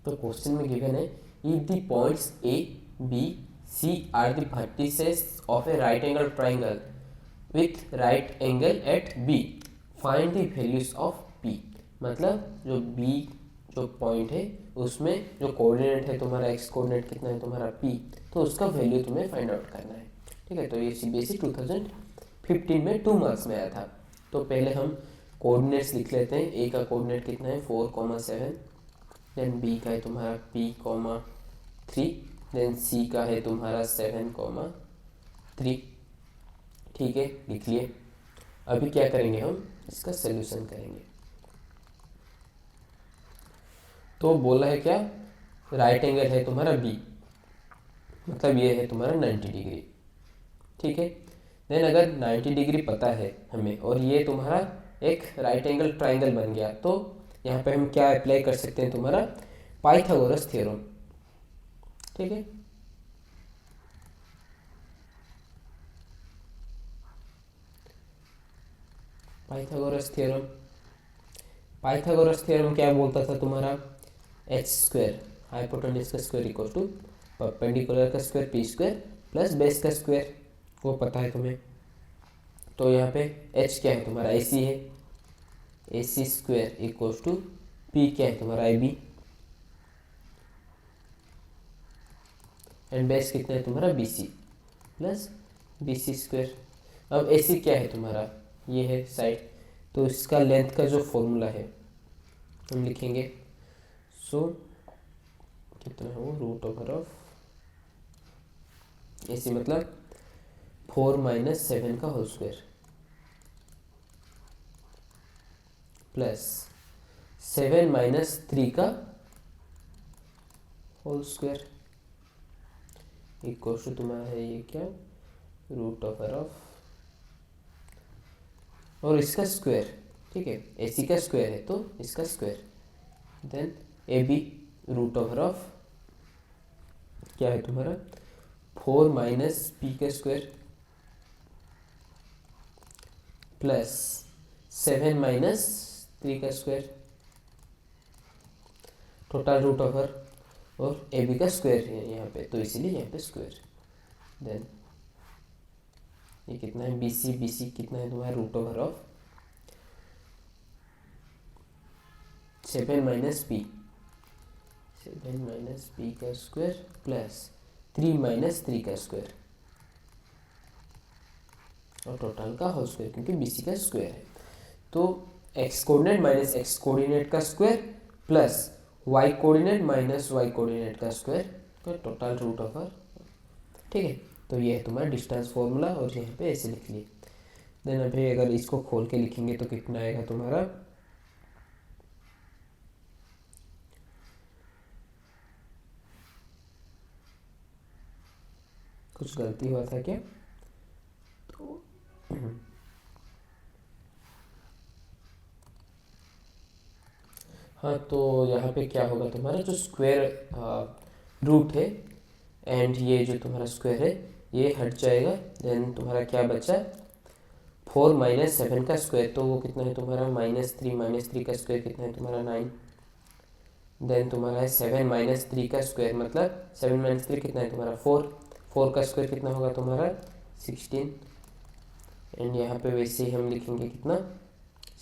तो क्वेश्चन में गिवन है, if the points A B C are the vertices of a right angle triangle with right angle at B, find the values of p. मतलब जो बी जो पॉइंट है उसमें जो कोऑर्डिनेट है तुम्हारा एक्स कोऑर्डिनेट कितना है तुम्हारा पी, तो उसका वैल्यू तुम्हें फाइंड आउट करना है। ठीक है, तो ये सीबीएसई 2015 में 2 मार्क्स में आया था। तो पहले हम कोऑर्डिनेट्स लिख लेते हैं। ए का कोऑर्डिनेट कितना है 4,7, देन बी का है तुम्हारा p,3, देन सी का है तुम्हारा 7,3। ठीक है, लिख लिए। अभी क्या करेंगे, हम इसका सलूशन करेंगे। तो बोला है क्या, राइट एंगल है तुम्हारा बी, मतलब ये है तुम्हारा 90 डिग्री। ठीक है, देन अगर 90 डिग्री पता है हमें और ये तुम्हारा एक राइट एंगल ट्राइंगल बन गया, तो यहाँ पे हम क्या अप्लाई कर सकते हैं, तुम्हारा पाइथागोरस थ्योरम। ठीक है, पाइथागोरस थ्योरम, पाइथागोरस थ्योरम क्या बोलता था तुम्हारा, एच स्क्वायर हाइपोटेन्यूज का स्क्वायर इक्वल टू परपेंडिकुलर का square P square plus base का स्क्वायर, वो पता है तुम्हें। तो यहाँ पे एच क्या है तुम्हारा ए सी है, ए सी स्क्वायर इक्वल टू पी क्या है तुम्हारा ए बी, एंड बेस कितना है तुम्हारा B C plus B C square. अब ए सी क्या है तुम्हारा, ये है साइड, तो इसका लेंथ का जो फॉर्मूला है हम लिखेंगे। सो कितना है वो, रूट ओवर ऑफ ए सी मतलब 4 माइनस 7 का होल स्क्वायर प्लस 7 माइनस 3 का होल स्क्वायर इक्वल टू तुम्हारा है ये क्या, रूट ओवर ऑफ, और इसका स्क्वायर। ठीक है, ए सी का स्क्वायर है तो इसका square, then A B root over of क्या है तुम्हारा 4 माइनस पी का स्क्वायर प्लस 7 माइनस 3 का स्क्वायर, टोटल रूट ओवर, और ए बी का स्क्वायर है यहाँ पे, तो इसीलिए यहाँ पे स्क्वायर। देन ये कितना है बी सी कितना है तुम्हारा root over of 7 minus P, 7 minus P का स्क्वायर प्लस 3 माइनस 3 का स्क्वायर, और टोटल का होल स्क्वायर क्योंकि बी सी का स्क्वायर है। तो X coordinate minus X coordinate का square plus Y coordinate minus Y coordinate का स्क्वायर का टोटल रूट ओवर। ठीक है, तो ये है तुम्हारा डिस्टेंस फॉर्मूला, और यहाँ पे ऐसे लिख लिए। देन अभी अगर इसको खोल के लिखेंगे तो कितना आएगा तुम्हारा, कुछ गलती हुआ था क्या, तो हाँ, तो यहाँ पे क्या होगा तुम्हारा जो स्क्वायर रूट है एंड ये जो तुम्हारा स्क्वायर है ये हट जाएगा। देन तुम्हारा क्या बचा, 4 माइनस 7 का स्क्वायर, तो वो कितना है तुम्हारा माइनस 3 का स्क्वायर कितना है तुम्हारा 9। देन तुम्हारा है 7 माइनस 3 का स्क्वायर, मतलब 7 माइनस 3 कितना है तुम्हारा 4, 4 का स्क्वायर कितना होगा तुम्हारा 16। एंड यहाँ पे वैसे ही हम लिखेंगे कितना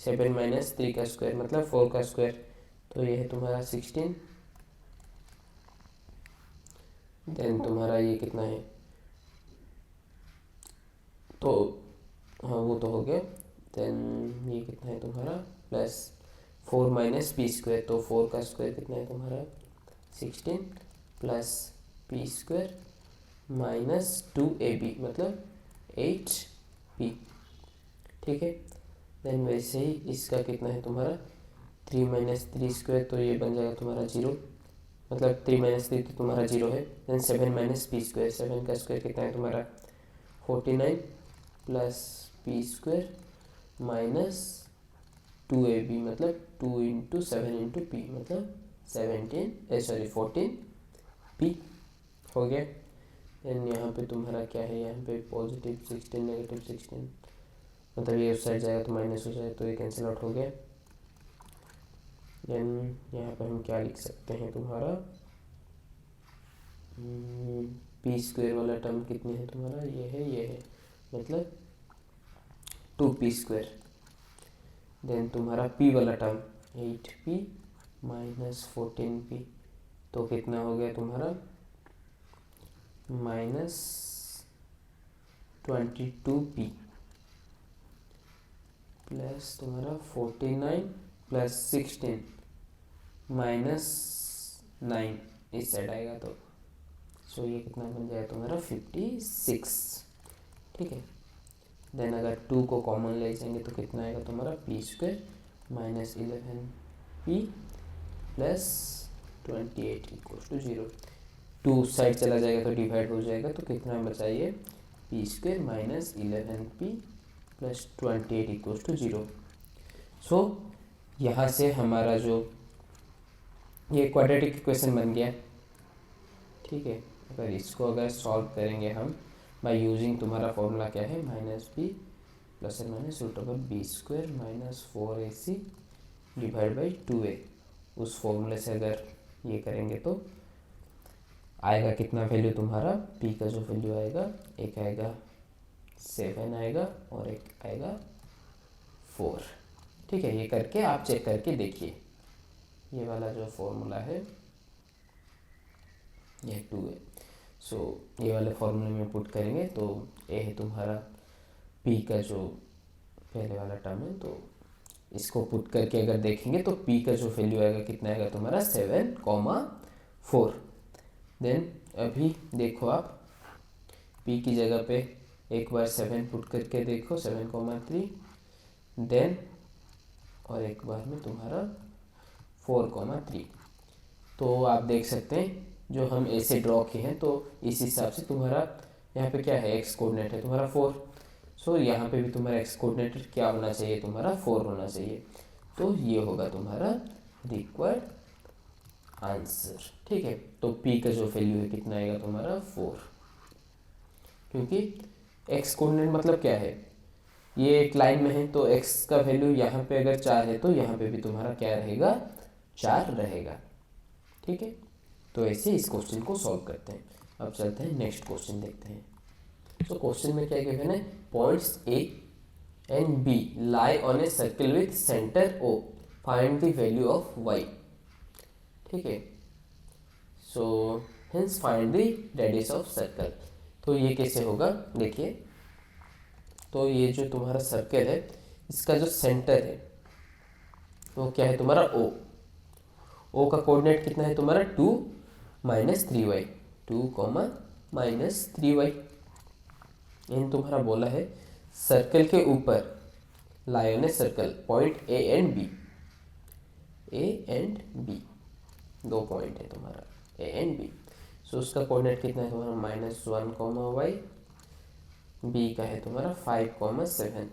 7 माइनस 3 का स्क्वायर मतलब 4 का स्क्वायर, तो ये है तुम्हारा 16। देन तुम्हारा ये कितना है, तो हाँ वो तो हो गया। देन ये कितना है तुम्हारा प्लस 4 माइनस पी स्क्वायर, तो 4 का स्क्वायर कितना है तुम्हारा 16 plus P square minus 2ab मतलब 8p। ठीक है, देन वैसे ही इसका कितना है तुम्हारा 3 माइनस 3 स्क्वायर, तो ये बन जाएगा तुम्हारा 0, मतलब 3 माइनस 3 तो तुम्हारा 0 है। देन 7 माइनस पी स्क्वायर, 7 का स्क्वायर कितना है तुम्हारा 49 plus P square minus 2ab मतलब 2 इंटू 7 इंटू पी मतलब 14p हो गया। देन यहाँ पे तुम्हारा क्या है, यहाँ पे पॉजिटिव 16 नेगेटिव 16, मतलब ये उस साइड जाएगा तो माइनस हो जाएगा, तो ये कैंसिल आउट हो गया। देन यहाँ पे हम क्या लिख सकते हैं तुम्हारा पी स्क्वायर वाला टर्म कितने है तुम्हारा, ये है मतलब 2p स्क्वायर। देन तुम्हारा p वाला टर्म 8p माइनस 14p, तो कितना हो गया तुम्हारा माइनस 22p प्लस तुम्हारा 49 प्लस 16 माइनस 9 इस साइड आएगा, तो सो ये कितना बन जाएगा तुम्हारा 56। ठीक है, देन अगर 2 को कॉमन ले जाएंगे तो कितना आएगा तुम्हारा p square minus 11p plus 28 equals to 0। 2 side चला जाएगा तो डिवाइड हो जाएगा, तो कितना बचा ये p square minus 11p plus 28 equals to 0। So यहाँ से हमारा जो ये क्वाड्रेटिक इक्वेशन बन गया। ठीक है, अगर इसको अगर सॉल्व करेंगे हम बाय यूजिंग तुम्हारा फॉर्मूला क्या है minus b plus n minus root over b square minus 4ac divide by 2a, उस फॉर्मूले से अगर ये करेंगे तो आएगा कितना वैल्यू तुम्हारा p का जो वैल्यू आएगा, एक आएगा 7 आएगा और एक आएगा 4। ठीक है, ये करके आप चेक करके देखिए। ये वाला जो फॉर्मूला है ये 2 है, सो ये वाले फॉर्मूले में पुट करेंगे तो ये है तुम्हारा p का जो पहले वाला टर्म है, तो इसको पुट करके अगर देखेंगे तो p का जो वैल्यू आएगा कितना आएगा तुम्हारा 7,4। देन अभी देखो आप p की जगह पे एक बार 7 पुट करके देखो 7,3, देन और एक बार में तुम्हारा 4,3। तो आप देख सकते हैं जो हम ऐसे ड्रॉ किए हैं, तो इस हिसाब से तुम्हारा यहाँ पे क्या है एक्स कोऑर्डिनेट है तुम्हारा 4, सो यहाँ पे भी तुम्हारा एक्स कोऑर्डिनेट क्या होना चाहिए तुम्हारा 4 होना चाहिए, तो ये होगा तुम्हारा रिक्वायर्ड आंसर। ठीक है, तो p का जो वैल्यू है कितना आएगा तुम्हारा 4, क्योंकि एक्स कोऑर्डिनेट मतलब क्या है, ये एक लाइन में है तो x का वैल्यू यहाँ पे अगर 4 है तो यहाँ पे भी तुम्हारा क्या रहेगा 4 रहेगा। ठीक है, तो ऐसे इस क्वेश्चन को सॉल्व करते हैं। अब चलते हैं नेक्स्ट क्वेश्चन देखते हैं। तो क्वेश्चन में क्या गिवन है, points A and B lie on a circle with centre O, find the value of y. ठीक है, so hence find the radius of circle. तो ये कैसे होगा देखिए, तो ये जो तुम्हारा सर्कल है इसका जो सेंटर है वो क्या है तुम्हारा ओ, ओ का कोऑर्डिनेट कितना है तुम्हारा 2 माइनस 3y, 2 माइनस 3y। इन तुम्हारा बोला है सर्कल के ऊपर lie on a circle point A and B, A and B 2 point है तुम्हारा ए एंड बी, सो उसका कोऑर्डिनेट कितना है तुम्हारा -1, y, बी का है तुम्हारा 5,7।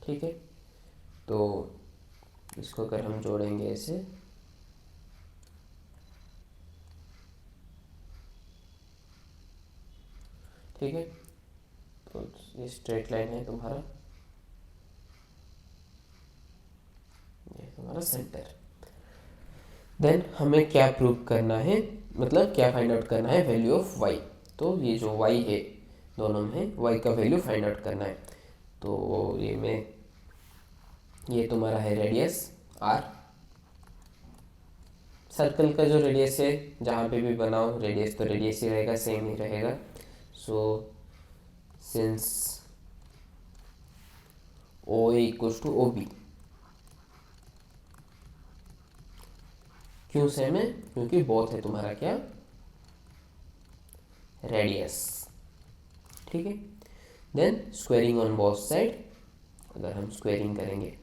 ठीक है, तो इसको अगर हम जोड़ेंगे ऐसे, ठीक है, तो ये स्ट्रेट लाइन है तुम्हारा, ये तुम्हारा सेंटर। देन हमें क्या प्रूव करना है, मतलब क्या फाइंड आउट करना है वैल्यू ऑफ y। तो ये जो y है दोनों में y का वैल्यू फाइंड आउट करना है। तो ये तुम्हारा है रेडियस r, सर्कल का जो रेडियस है जहाँ पे भी बनाओ रेडियस तो रेडियस ही रहेगा, सेम ही रहेगा। So since O A equals to O B, क्यों सेम है, क्योंकि बोथ है तुम्हारा क्या रेडियस, ठीक है। Then squaring on both side, अगर हम स्क्वेयरिंग करेंगे,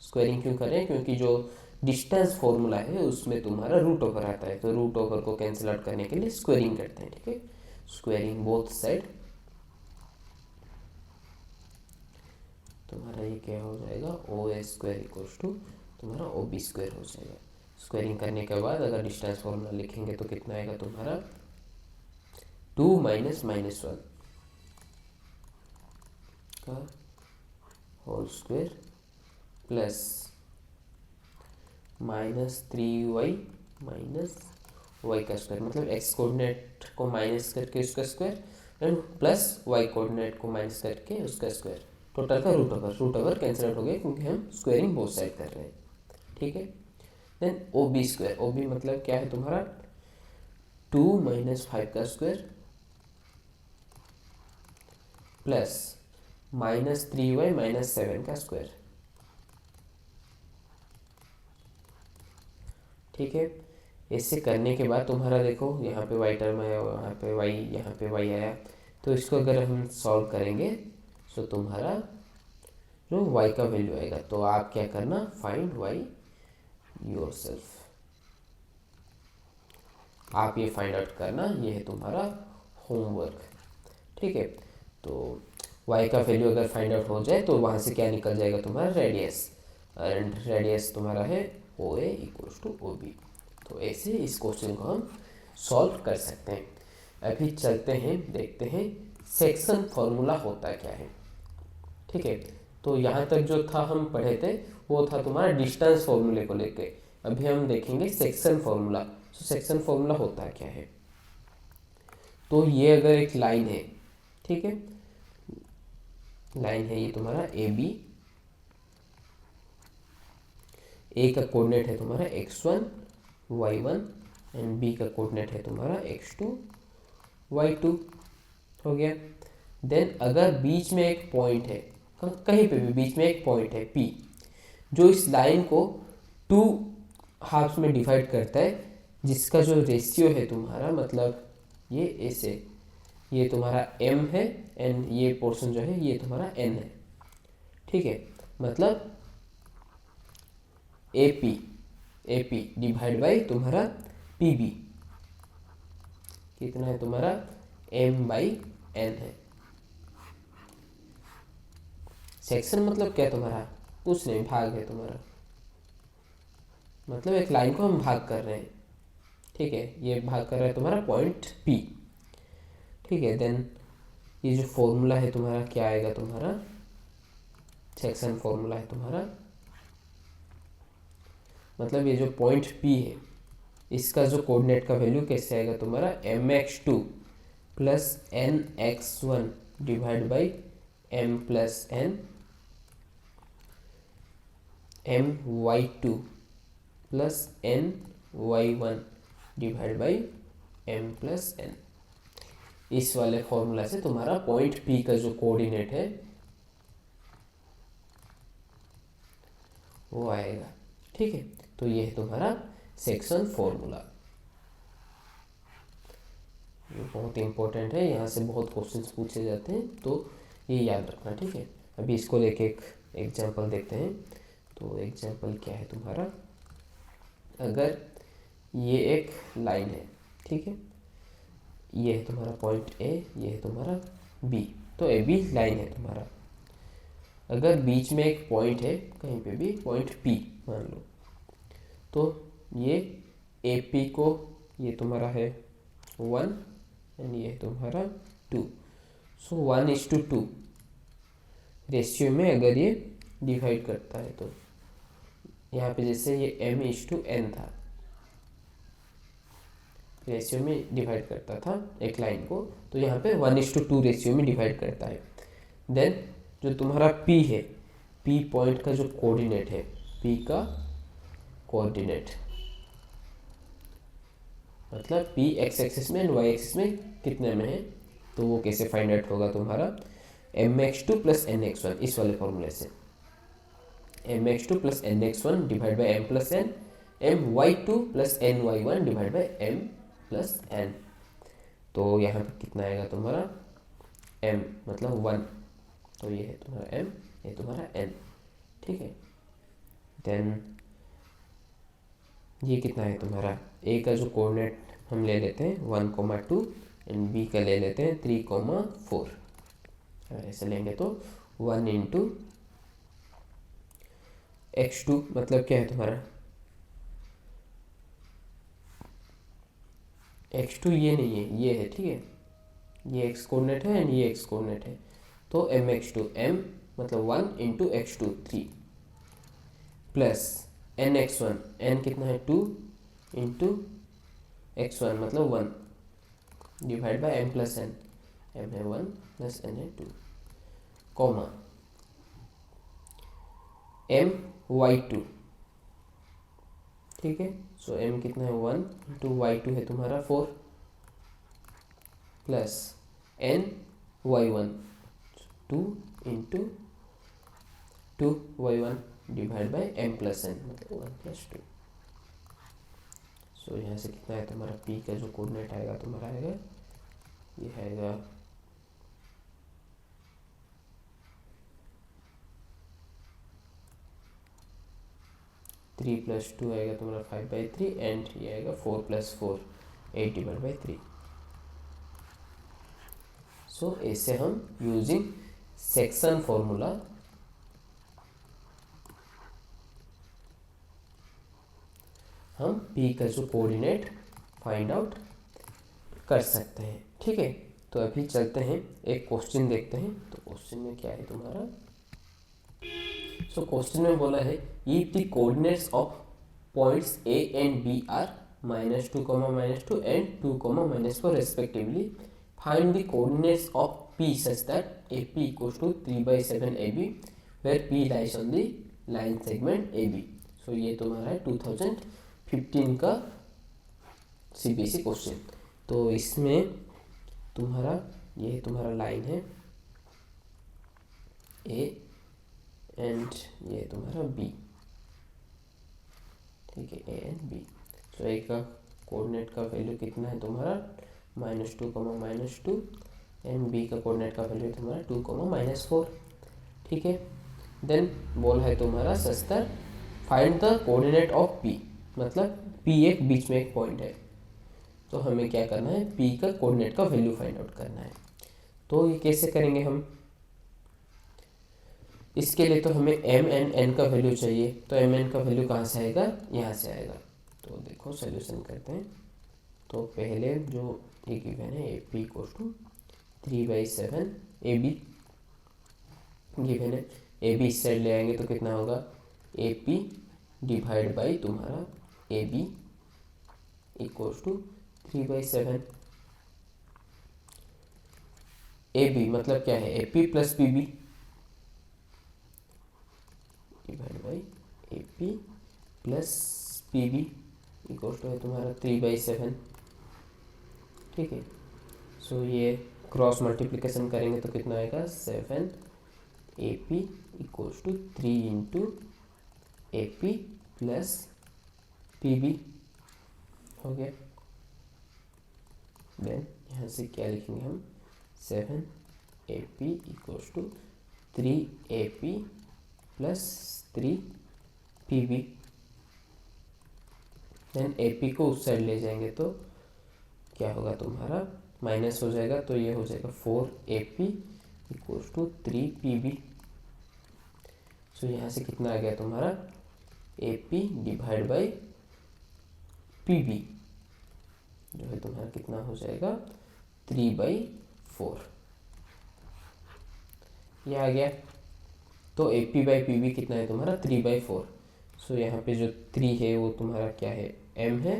स्क्वेयरिंग क्यों करें, क्योंकि जो डिस्टेंस फॉर्मूला है उसमें तुम्हारा रूट ओवर आता है, तो रूट ओवर को कैंसिल आउट करने के लिए स्क्वेयरिंग करते हैं, ठीक है। स्क्वेयरिंग बोथ साइड, तुम्हारा ये क्या हो जाएगा, ओ ए स्क्वायर इक्वल्स टू तुम्हारा ओ बी स्क्वायर हो जाएगा। स्क्वेयरिंग करने के बाद अगर डिस्टेंस फॉर्मूला लिखेंगे तो कितना आएगा तुम्हारा, 2 माइनस माइनस 1 का whole square plus -3y minus y का स्क्वायर, मतलब एक्स कोऑर्डिनेट को माइनस करके उसका square and plus Y coordinate को माइनस करके उसका स्क्वायर, टोटल का रूट ओवर कैंसिल आउट हो गया क्योंकि हम स्क्वेयरिंग बोथ साइड कर रहे हैं, ठीक है। Then O B square, O B मतलब क्या है तुम्हारा 2 माइनस 5 का स्क्वायर प्लस -3y माइनस 7 का स्क्वायर, ठीक है। इससे करने के बाद तुम्हारा देखो यहाँ पे y टर्म आया, यहाँ पे y, यहाँ पे y आया, तो इसको अगर हम सॉल्व करेंगे तो तुम्हारा जो y का वैल्यू आएगा, तो आप क्या करना, फाइंड y योरसेल्फ, आप ये फाइंड आउट करना, ये है तुम्हारा होमवर्क, ठीक है। तो y का वैल्यू अगर फाइंड आउट हो जाए तो वहाँ से क्या निकल जाएगा तुम्हारा, रेडियस, एंड रेडियस तुम्हारा है ओ A equals to O B. तो ऐसे इस क्वेश्चन को हम सॉल्व कर सकते हैं। अभी चलते हैं, देखते हैं सेक्शन फॉर्मूला होता क्या है, ठीक है। तो यहाँ तक जो था हम पढ़े थे वो था तुम्हारा डिस्टेंस फॉर्मूले को लेके, अभी हम देखेंगे सेक्शन फॉर्मूला। तो सेक्शन फॉर्मूला होता क्या है, तो ये अगर एक लाइन है, ठीक है, लाइन है ये तुम्हारा ए बी, ए का कोऑर्डिनेट है तुम्हारा x1 y1 एंड बी का कोऑर्डिनेट है तुम्हारा x2 y2, हो गया। देन अगर बीच में एक पॉइंट है, कहीं पे भी बीच में एक पॉइंट है P, जो इस लाइन को 2 हाफ्स में डिवाइड करता है, जिसका जो रेशियो है तुम्हारा, मतलब ये ऐसे, ये तुम्हारा m है एंड ये पोर्शन जो है ये तुम्हारा n है, ठीक है। मतलब ए पी डिवाइड बाई तुम्हारा पी बी कितना है तुम्हारा, m बाई n है। सेक्शन मतलब क्या तुम्हारा, कुछ नहीं, भाग है तुम्हारा, मतलब एक लाइन को हम भाग कर रहे हैं, ठीक है, ये भाग कर रहा है तुम्हारा पॉइंट P, ठीक है। देन ये जो फॉर्मूला है तुम्हारा क्या आएगा, तुम्हारा सेक्शन फॉर्मूला है तुम्हारा, मतलब ये जो पॉइंट P है इसका जो कोऑर्डिनेट का वैल्यू कैसे आएगा तुम्हारा, mx2 plus nx1 divide by m plus n my2 plus ny1 divide by m plus n। इस वाले फॉर्मूला से तुम्हारा पॉइंट P का जो कोऑर्डिनेट है वो आएगा, ठीक है। तो ये है तुम्हारा सेक्शन फॉर्मूला, ये बहुत इंपॉर्टेंट है, यहाँ से बहुत क्वेश्चंस पूछे जाते हैं, तो ये याद रखना, ठीक है। अभी इसको लेके एक एग्जांपल देखते हैं। तो एग्जांपल क्या है तुम्हारा, अगर ये एक लाइन है, ठीक है, ये है तुम्हारा पॉइंट ए, ये है तुम्हारा बी, तो ए बी लाइन है तुम्हारा। अगर बीच में एक पॉइंट है, कहीं पे भी पॉइंट पी मान लो, तो ये ए पी को, ये तुम्हारा है 1 एंड ये तुम्हारा 2, सो 1:2 रेशियो में अगर ये डिवाइड करता है, तो यहाँ पे जैसे ये m:n था, रेशियो में डिवाइड करता था एक लाइन को, तो यहाँ पे 1:2 रेशियो में डिवाइड करता है। देन जो तुम्हारा P है, P पॉइंट का जो कोऑर्डिनेट है, P का कोऑर्डिनेट मतलब P x एक्सिस में एंड y एक्सिस में कितने में है, तो वो कैसे फाइंड आउट होगा तुम्हारा, mx2 प्लस nx1, इस वाले फॉर्मूले से mx2 plus nx1 divide by m plus n, my2 plus ny1 divide by m plus n। तो यहाँ पे कितना आएगा तुम्हारा m मतलब 1, तो ये है तुम्हारा m, ये तुम्हारा n, ठीक है। देन ये कितना है तुम्हारा, a का जो कोऑर्डिनेट हम ले लेते हैं 1,2 एंड b का ले लेते हैं 3,4। अगर ऐसे लेंगे तो 1 इंटू x2 मतलब क्या है तुम्हारा x2 ये नहीं है, ये है, ठीक है, ये x कोऑर्डिनेट है एंड ये x कोऑर्डिनेट है, तो mx2 m मतलब 1 into x2 3 plus nx1 n कितना है 2 इंटू x1 मतलब 1 divide by m plus n, m है 1 प्लस n है 2, कॉमा m y2, ठीक है। सो m कितना है 1 इंटू y2 है तुम्हारा 4 plus n y1 2 into 2y1 divide by m plus n मतलब 1 प्लस 2। सो यहाँ से कितना है तुम्हारा p का जो कोऑर्डिनेट आएगा तुम्हारा आएगा, ये आएगा 3 प्लस 2 आएगा तुम्हारा 5/3 एंड ये आएगा 4 प्लस 4 8 डिवाइड बाई 3। सो ऐसे हम यूजिंग सेक्शन फॉर्मूला हम p का जो कोऑर्डिनेट फाइंड आउट कर सकते हैं, ठीक है। तो अभी चलते हैं एक क्वेश्चन देखते हैं। तो क्वेश्चन में क्या है तुम्हारा, सो क्वेश्चन में बोला है if the coordinates of points a and b are -2, -2 and 2, -4 respectively, find the coordinates of p such that AP equals to 3/7 AB where p lies on the line segment AB। सो ये तुम्हारा है 2015 का CBSE question. तो इसमें तुम्हारा ये तुम्हारा line है A एंड ये तुम्हारा B, ठीक है, A एंड B। तो A का कोऑर्डिनेट का वैल्यू कितना है तुम्हारा -2, -2 एंड B का कोऑर्डिनेट का वैल्यू तुम्हारा 2, -4, ठीक है। देन बोल है तुम्हारा सस्ता find the coordinate of P, मतलब P एक बीच में एक पॉइंट है, तो हमें क्या करना है P का कोऑर्डिनेट का वैल्यू फाइंड आउट करना है। तो ये कैसे करेंगे हम, इसके लिए तो हमें m एंड n का वैल्यू चाहिए, तो m n का वैल्यू कहाँ से आएगा, यहाँ से आएगा। तो देखो सोल्यूशन करते हैं। तो पहले जो ये गिवन है AP equals to 3/7 AB given है, AB इस साइड ले आएंगे तो कितना होगा AP डिवाइड बाई तुम्हारा AB इक्वल्स टू 3/7। AB मतलब क्या है AP plus PB divide by AP plus PB equals to है तुम्हारा 3/7, ठीक है। सो ये क्रॉस मल्टीप्लिकेशन करेंगे तो कितना आएगा 7 AP equals to 3 into AP plus PB हो गया। देन यहाँ से क्या लिखेंगे हम 7 AP equals to 3 AP plus 3 PB। देन AP को उस साइड ले जाएंगे तो क्या होगा तुम्हारा माइनस हो जाएगा, तो ये हो जाएगा 4 AP इक्वल्स टू 3 PB। सो यहाँ से कितना आ गया तुम्हारा AP डिवाइड बाई PB जो है तुम्हारा कितना हो जाएगा 3/4, ये आ गया। तो AP बाई PB कितना है तुम्हारा 3/4। सो यहाँ पे जो 3 है वो तुम्हारा क्या है M है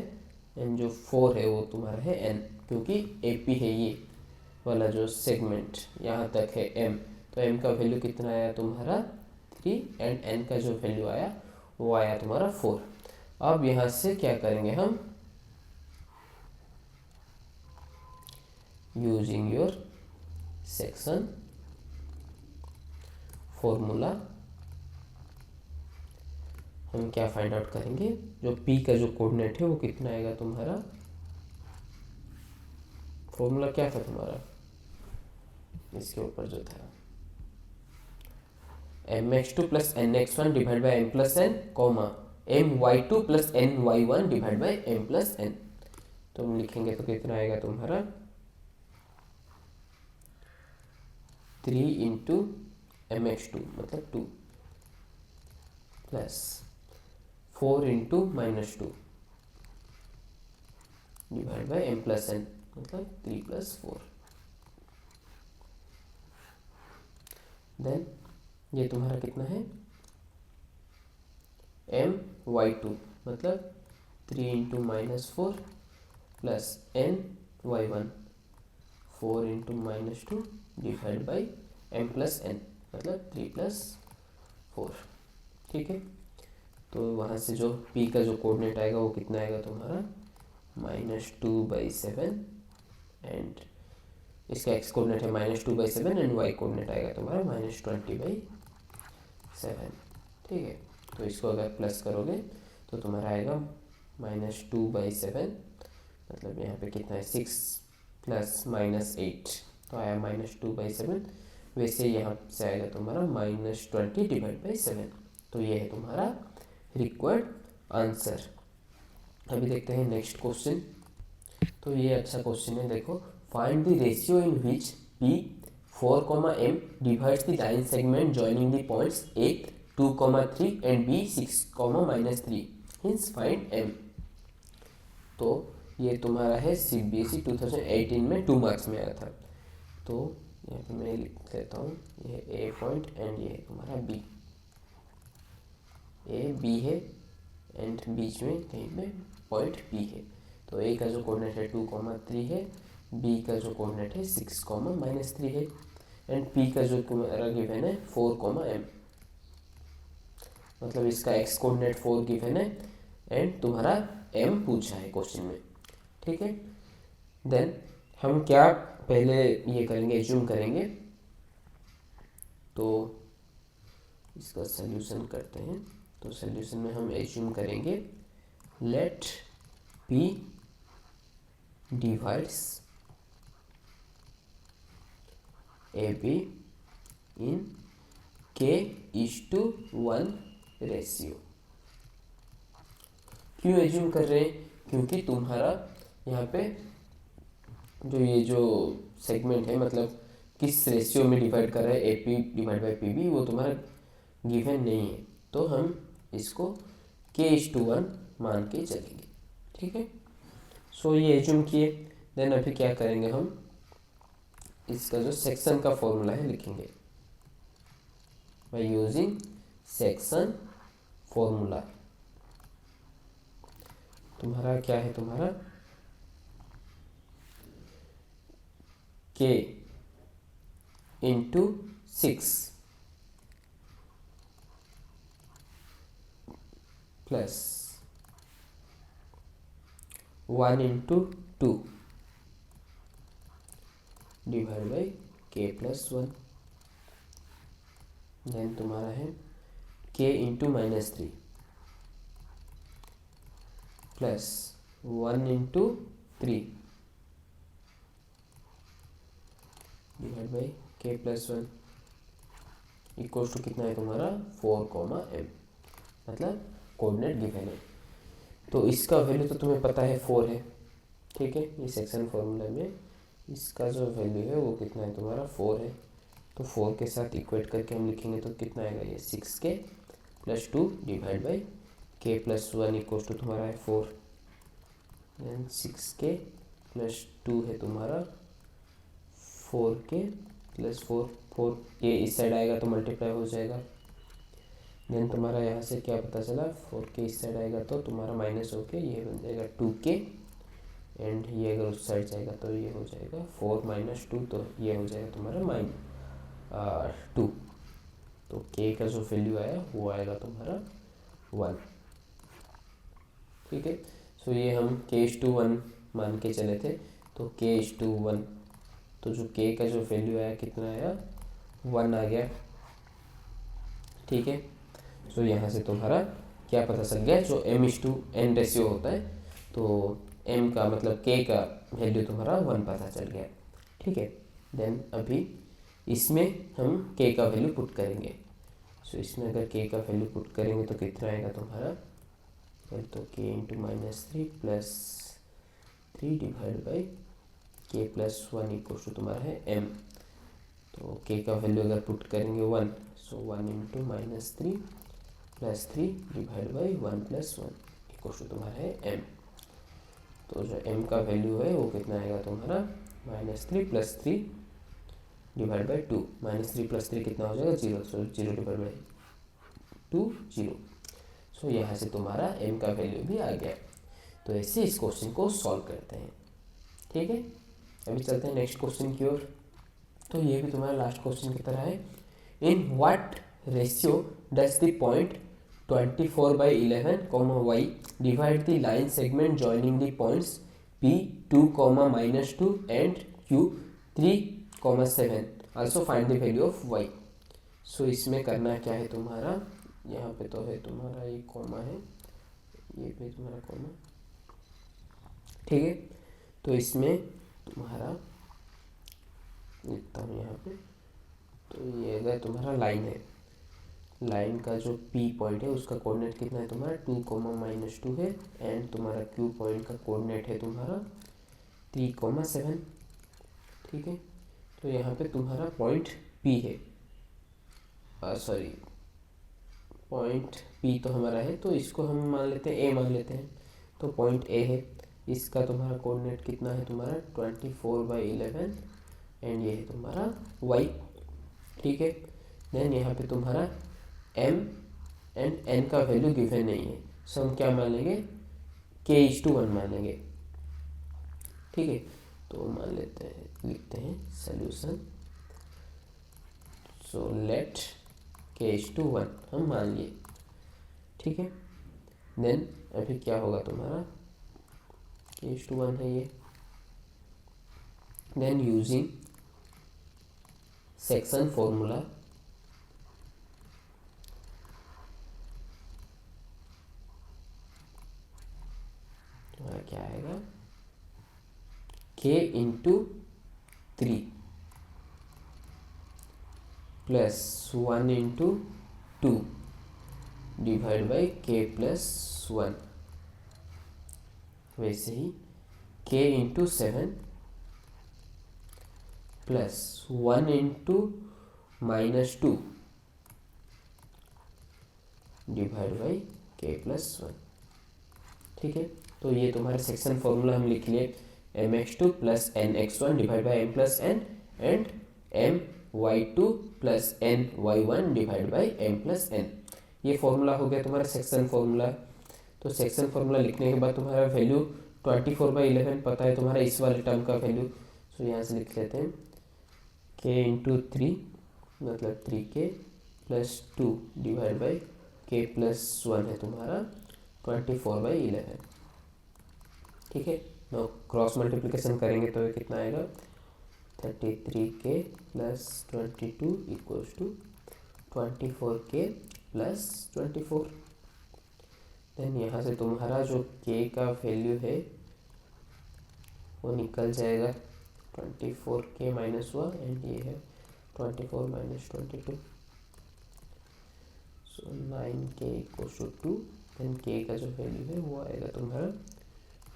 एंड जो 4 है वो तुम्हारा है N, क्योंकि AP है ये वाला जो सेगमेंट यहाँ तक है M, तो M का वैल्यू कितना आया तुम्हारा 3 एंड N का जो वैल्यू आया वो आया तुम्हारा 4। अब यहाँ से क्या करेंगे हम यूजिंग योर सेक्शन फॉर्मूला हम क्या फाइंड आउट करेंगे, जो P का जो कोऑर्डिनेट है वो कितना आएगा तुम्हारा फॉर्मूला क्या था तुम्हारा इसके ऊपर जो था, mx2 plus nx1 divide by m plus n comma my2 plus ny1 divide by m plus n। तो हम लिखेंगे तो कितना आएगा तुम्हारा 3 इंटू mx2 मतलब 2 plus 4 into minus 2 divide by m plus n मतलब 3 प्लस 4। देन ये तुम्हारा कितना है my2 मतलब 3 into minus 4 plus ny1 4 into minus 2 divide by m plus n मतलब 3 प्लस 4। ठीक है, तो वहाँ से जो p का जो कोऑर्डिनेट आएगा वो कितना आएगा तुम्हारा -2/7 एंड इसका x कोऑर्डिनेट है -2/7 एंड y कोऑर्डिनेट आएगा तुम्हारा -20/7। ठीक है, तो इसको अगर प्लस करोगे तो तुम्हारा आएगा -2/7 मतलब यहाँ पे कितना है 6 प्लस -8 तो आया -2/7। वैसे यहाँ से आएगा तुम्हारा -20 डिवाइड बाई 7। तो ये है तुम्हारा रिक्वायर्ड आंसर। अभी देखते हैं नेक्स्ट क्वेश्चन। तो ये अच्छा क्वेश्चन है, देखो find the ratio in which p 4, m divides the line segment joining the points a 2, 3 and b 6, -3 hints find m। तो ये तुम्हारा है CBSE 2018 में 2 मार्क्स में आया था। तो यहाँ पे मैं लिख लेता हूँ, ये a पॉइंट एंड ये है तुम्हारा b, a b है एंड बीच में कहीं पे पॉइंट p है। तो a का जो कोऑर्डिनेट है 2, 3 है, b का जो कोऑर्डिनेट है 6, -3 है एंड p का जो तुम्हारा गिवन है 4, m मतलब इसका x कोऑर्डिनेट 4 गिवन है एंड तुम्हारा m पूछा है क्वेश्चन में। ठीक है, देन हम क्या पहले ये करेंगे, एज्यूम करेंगे। तो इसका सल्यूशन करते हैं। तो सल्यूशन में हम एज्यूम करेंगे लेट p डिवाइड्स ab इन k:1 रेशियो। क्यों एज्यूम कर रहे हैं, क्योंकि तुम्हारा यहाँ पे जो ये जो सेगमेंट है मतलब किस रेशियो में डिवाइड कर रहा है AP डिवाइड बाई PB वो तुम्हारा गिवन नहीं है। तो हम इसको k:1 मान के चलेंगे। ठीक है, सो ये एज्यूम किए। देन अभी क्या करेंगे, हम इसका जो सेक्शन का फॉर्मूला है लिखेंगे बाय यूजिंग सेक्शन फॉर्मूला। तुम्हारा क्या है, तुम्हारा k into 6 plus 1 into 2 divide by k plus 1। Then तुम्हारा है k into -3 plus 1 into 3 divide by k plus 1 equals to कितना है तुम्हारा 4, m मतलब कोऑर्डिनेट गिवन है। तो इसका वैल्यू तो तुम्हें पता है 4 है। ठीक है, ये सेक्शन फॉर्मूला में इसका जो वैल्यू है वो कितना है तुम्हारा 4 है। तो 4 के साथ इक्वेट करके हम लिखेंगे तो कितना आएगा, ये 6k plus 2 divide by k plus 1 equals to तुम्हारा है 4। देन 6k प्लस 2 है तुम्हारा 4k प्लस 4 ये इस साइड आएगा तो मल्टीप्लाई हो जाएगा। देन तुम्हारा यहाँ से क्या पता चला, 4k इस साइड आएगा तो तुम्हारा माइनस होके ये बन जाएगा 2k एंड ये अगर उस साइड जाएगा तो ये हो जाएगा 4 - 2 तो ये हो जाएगा तुम्हारा -2। तो k का जो वैल्यू आया वो आएगा तुम्हारा 1। ठीक है, सो ये हम k:1 मान के चले थे। तो k:1 तो जो k का जो वैल्यू आया कितना आया 1 आ गया। ठीक है, सो यहाँ से तुम्हारा क्या पता चल गया, जो m:n रेशियो होता है तो m का मतलब k का वैल्यू तुम्हारा 1 पता चल गया। ठीक है, देन अभी इसमें हम k का वैल्यू पुट करेंगे। सो इसमें अगर k का वैल्यू पुट करेंगे तो कितना आएगा तुम्हारा, तो k into -3 plus 3 divide by k plus 1 equal to तुम्हारा है m। तो k का वैल्यू अगर पुट करेंगे 1, so 1 into -3 plus 3 divide by 1 plus 1 equal to तुम्हारा है m। तो जो m का वैल्यू है वो कितना आएगा तुम्हारा, -3 प्लस 3 डिवाइड बाई 2। -3 प्लस 3 कितना हो जाएगा 0, सो 0 डिवाइड बाई 2 0। सो यहाँ से तुम्हारा m का वैल्यू भी आ गया। तो ऐसे इस क्वेश्चन को सॉल्व करते हैं। ठीक है, अभी चलते हैं नेक्स्ट क्वेश्चन की ओर। तो ये भी तुम्हारा लास्ट क्वेश्चन की तरह है। In what ratio does the point 24/11, y divide the line segment joining the points p 2, -2 and q 3, 7। Also find the value of y। सो इसमें करना क्या है तुम्हारा, यहाँ पे तो है तुम्हारा ये कॉमा है, ये पे तुम्हारा कॉमा। ठीक है, तो इसमें तुम्हारा लिखता हूँ यहाँ पे। तो ये अगर तुम्हारा लाइन है, लाइन का जो P पॉइंट है उसका कोऑर्डिनेट कितना है तुम्हारा 2, -2 है, एंड तुम्हारा Q पॉइंट का कोऑर्डिनेट है तुम्हारा 3, 7। ठीक है, तो यहाँ पे तुम्हारा पॉइंट P है, सॉरी पॉइंट P तो हमारा है, तो इसको हम मान लेते हैं A मान लेते हैं। तो पॉइंट A है, इसका तुम्हारा कोऑर्डिनेट कितना है तुम्हारा 24/11, एंड ये है तुम्हारा y। ठीक है, देन यहाँ पे तुम्हारा m एंड n का वैल्यू गिवन नहीं है, सो हम क्या मान लेंगे k/1 मान लेंगे। ठीक है, तो मान लेते हैं, लिखते हैं सॉल्यूशन। सो लेट k/1 हम मान लिए। ठीक है, देन अभी क्या होगा तुम्हारा, k/1 है ये, देन यूजिंग सेक्शन फॉर्मूला तुम्हारा क्या आएगा, k into 3 plus 1 into 2 divide by k plus 1। वैसे ही k into 7 plus 1 into -2 divide by k plus 1। ठीक है, तो ये तुम्हारे सेक्शन फॉर्मूला हम लिख लिए, mx2 plus nx1 divide by m plus n and my2 plus ny1 divide by m plus n। ये फॉर्मूला हो गया तुम्हारा सेक्शन फॉर्मूला। तो सेक्शन फॉर्मूला लिखने के बाद तुम्हारा वैल्यू 24/11 पता है तुम्हारा इस वाले टर्म का वैल्यू। सो यहाँ से लिख लेते हैं k इंटू 3 मतलब 3k plus 2 divide by k plus 1 है तुम्हारा 24/11। ठीक है, नो क्रॉस मल्टीप्लिकेशन करेंगे तो ये कितना आएगा 33k plus 22 equals to 24k plus 24। Then यहाँ से तुम्हारा जो k का वैल्यू है वो निकल जाएगा 24k माइनस 1, एंड ये है 24 minus 22, so 9k equals to 2। Then k का जो वैल्यू है वो आएगा तुम्हारा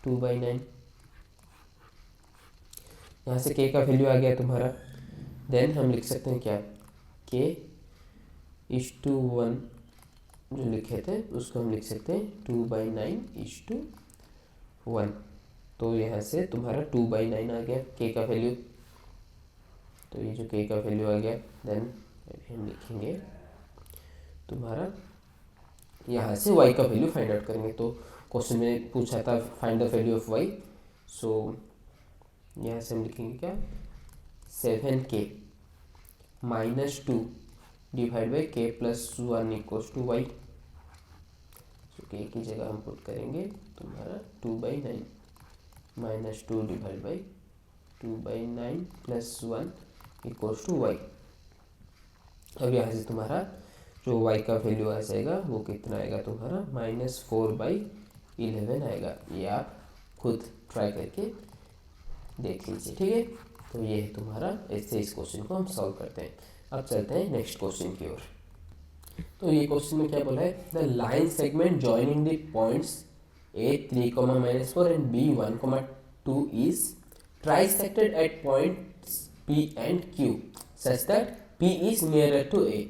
2/9। यहाँ से k का वैल्यू आ गया तुम्हारा। देन हम लिख सकते हैं क्या, k/1 जो लिखे थे उसको हम लिख सकते हैं 2/9/1। तो यहाँ से तुम्हारा 2/9 आ गया k का वैल्यू। तो ये जो k का वैल्यू आ गया, देन अभी हम लिखेंगे तुम्हारा, यहाँ से y का वैल्यू फाइंड आउट करेंगे। तो क्वेश्चन में पूछा था find the value of y। So यहाँ से हम लिखेंगे क्या 7k minus 2 divide by k plus 1 equals to y। So k की जगह हम पुट करेंगे तुम्हारा 2/9 minus 2 divide by 2/9 plus 1 equals to y। अब यहाँ से तुम्हारा जो y का वैल्यू आ जाएगा वो कितना आएगा तुम्हारा -4/11 आएगा। ये आप खुद ट्राई करके देख लीजिए, ठीक है। तो ये है तुम्हारा, ऐसे इस क्वेश्चन को हम सॉल्व करते हैं। अब चलते हैं नेक्स्ट क्वेश्चन की ओर। तो ये क्वेश्चन में क्या बोला है, the line segment joining the points a3, -4 and b1, 2 is trisected at points p and q such that p is nearer to a.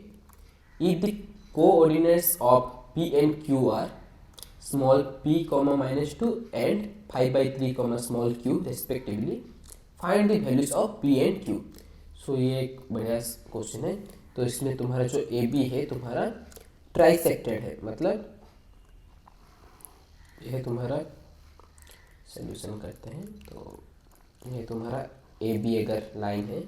If the coordinates of p and q are small p, -2 and 5/3, small q respectively, find the values of p and q. सो ये एक बढ़िया question है। तो इसमें तुम्हारा जो A B है तुम्हारा ट्राइसेक्टेड है, मतलब ये तुम्हारा सोल्यूशन करते हैं। तो ये तुम्हारा ए बी अगर लाइन है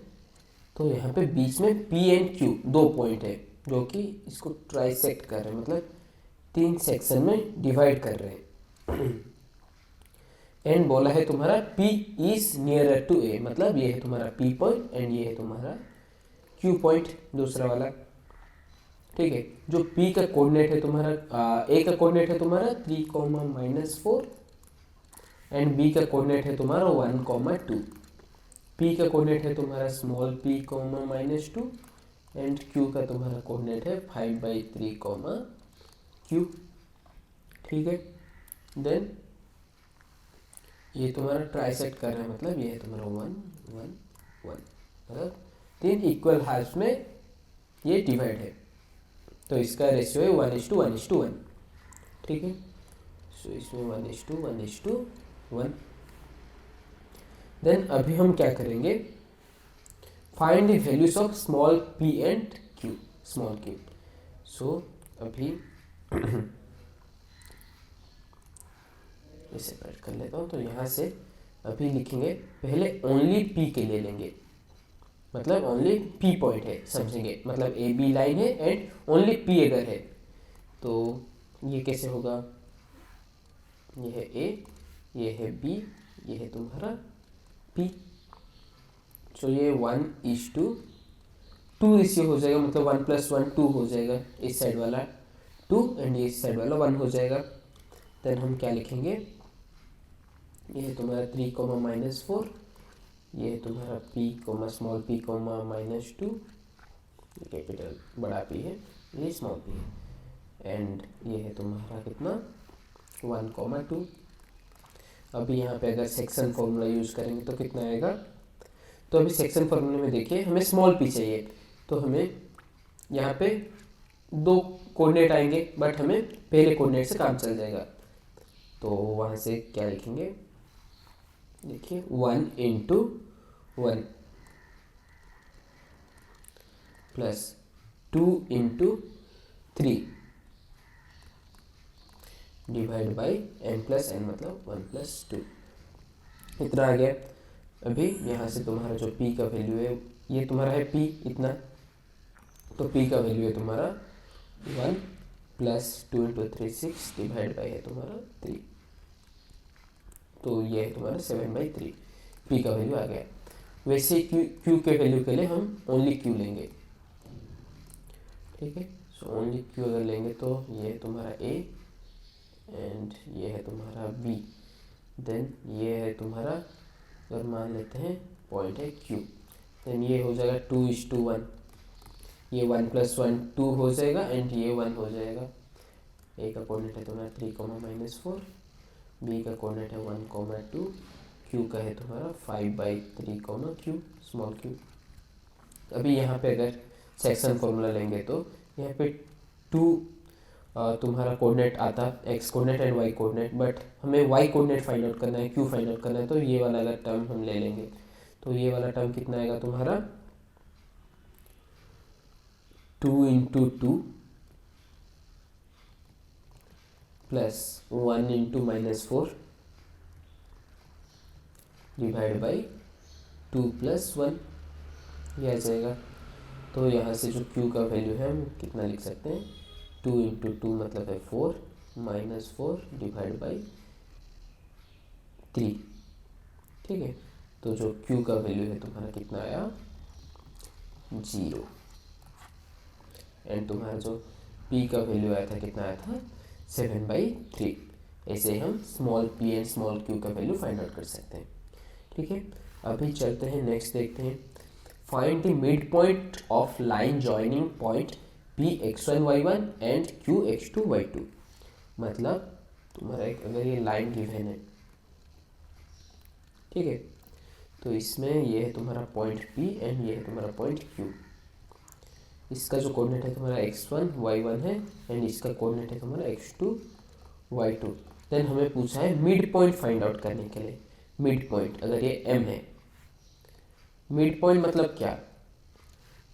तो यहाँ पे बीच में पी एंड क्यू दो पॉइंट है जो कि इसको ट्राइसेक्ट कर रहे हैं, मतलब 3 सेक्शन में डिवाइड कर रहे हैं। एंड बोला है तुम्हारा P is nearer to A, मतलब ये है तुम्हारा P पॉइंट एंड ये है तुम्हारा Q पॉइंट दूसरा वाला, ठीक है। जो P का कोऑर्डिनेट है तुम्हारा A का कोऑर्डिनेट है तुम्हारा 3, -4 एंड B का कोऑर्डिनेट है तुम्हारा 1, 2। P का कोऑर्डिनेट है तुम्हारा स्मॉल p, -2 एंड Q का तुम्हारा कोऑर्डिनेट है 5/3, Q, ठीक है। देन ये तुम्हारा ट्राइसेक्ट कर रहा है, मतलब ये है तुम्हारा 1, 1, 1, मतलब 3 इक्वल हाफ्स में ये डिवाइड है। तो इसका रेशियो है 1:1:1, ठीक है। सो इसमें 1:1:1। देन अभी हम क्या करेंगे, find the values of small p and q, small q। सो अभी इसे कट कर लेता हूँ। तो यहाँ से अभी लिखेंगे, पहले ओनली p के लिए लेंगे, मतलब ओनली p पॉइंट है, समझेंगे, मतलब ए बी लाइन है एंड ओनली p अगर है तो ये कैसे होगा, ये है a, ये है b, ये है तुम्हारा p। सो ये 1:2 रेशियो हो जाएगा, मतलब 1+1 2 हो जाएगा, इस साइड वाला 2 एंड ये इस साइड वाला 1 हो जाएगा। देन हम क्या लिखेंगे, ये है तुम्हारा 3, -4, ये है तुम्हारा p, स्मॉल p, -2, ये कैपिटल बड़ा p है, ये स्मॉल p है, एंड ये है तुम्हारा कितना 1, 2। अभी यहाँ पे अगर सेक्शन फॉर्मूला यूज़ करेंगे तो कितना आएगा, तो अभी सेक्शन फॉर्मूले में देखिए हमें स्मॉल p चाहिए, तो हमें यहाँ पे 2 कोऑर्डिनेट आएंगे, बट हमें पहले कोऑर्डिनेट से काम चल जाएगा। तो वहाँ से क्या लिखेंगे, देखिए 1 × 1 प्लस 2 × 3 डिवाइड बाई n+n, मतलब 1+2, इतना आ गया। अभी यहाँ से तुम्हारा जो p का वैल्यू है, ये तुम्हारा है p इतना, तो p का वैल्यू है तुम्हारा 1 + 2 × 3 6 डिवाइड बाई है तुम्हारा 3, तो ये है तुम्हारा 7/3, p का वैल्यू आ गया। वैसे q के वैल्यू के लिए हम ओनली q लेंगे, ठीक है। सो ओनली q अगर लेंगे तो ये है तुम्हारा a एंड ये है तुम्हारा b, देन ये है तुम्हारा, अगर मान लेते हैं पॉइंट है q, देन ये हो जाएगा 2:1, ये 1+1 2 हो जाएगा एंड ये 1 हो जाएगा। a का कोऑर्डिनेट है तुम्हारा 3, -4, b का कोऑर्डिनेट है 1, 2, q का है तुम्हारा 5/3, q, स्मॉल q। अभी यहाँ पे अगर सेक्शन फॉर्मूला लेंगे तो यहाँ पे 2 तुम्हारा कोऑर्डिनेट आता x coordinate and y coordinate, but हमें y कोऑर्डिनेट फाइंड आउट करना है, q फाइंड आउट करना है, तो ये वाला अगर टर्म हम ले लेंगे तो ये वाला टर्म कितना आएगा तुम्हारा 2 × 2 प्लस 1 × -4 डिवाइड बाई 2 + 1, ये आ जाएगा। तो यहाँ से जो q का वैल्यू है हम कितना लिख सकते हैं, 2 × 2 मतलब है 4, -4 डिवाइड बाई 3, ठीक है। तो जो q का वैल्यू है तुम्हारा कितना आया 0, एंड तुम्हारा जो p का वैल्यू आया था कितना आया था 7/3। ऐसे हम small p and small q का वैल्यू फाइंड आउट कर सकते हैं। ठीक है, अभी चलते हैं नेक्स्ट देखते हैं। Find the mid point of line joining point p x1 y1 and q x2 y2। मतलब तुम्हारा एक अगर ये लाइन गिवन है, ठीक है, तो इसमें ये है तुम्हारा पॉइंट P एंड ये है तुम्हारा पॉइंट Q। इसका जो कोऑर्डिनेट है तुम्हारा x1 y1 है एंड इसका कोऑर्डिनेट है तुम्हारा x2 y2। देन हमें पूछा है मिड पॉइंट फाइंड आउट करने के लिए। मिड पॉइंट अगर ये M है, मिड पॉइंट मतलब क्या,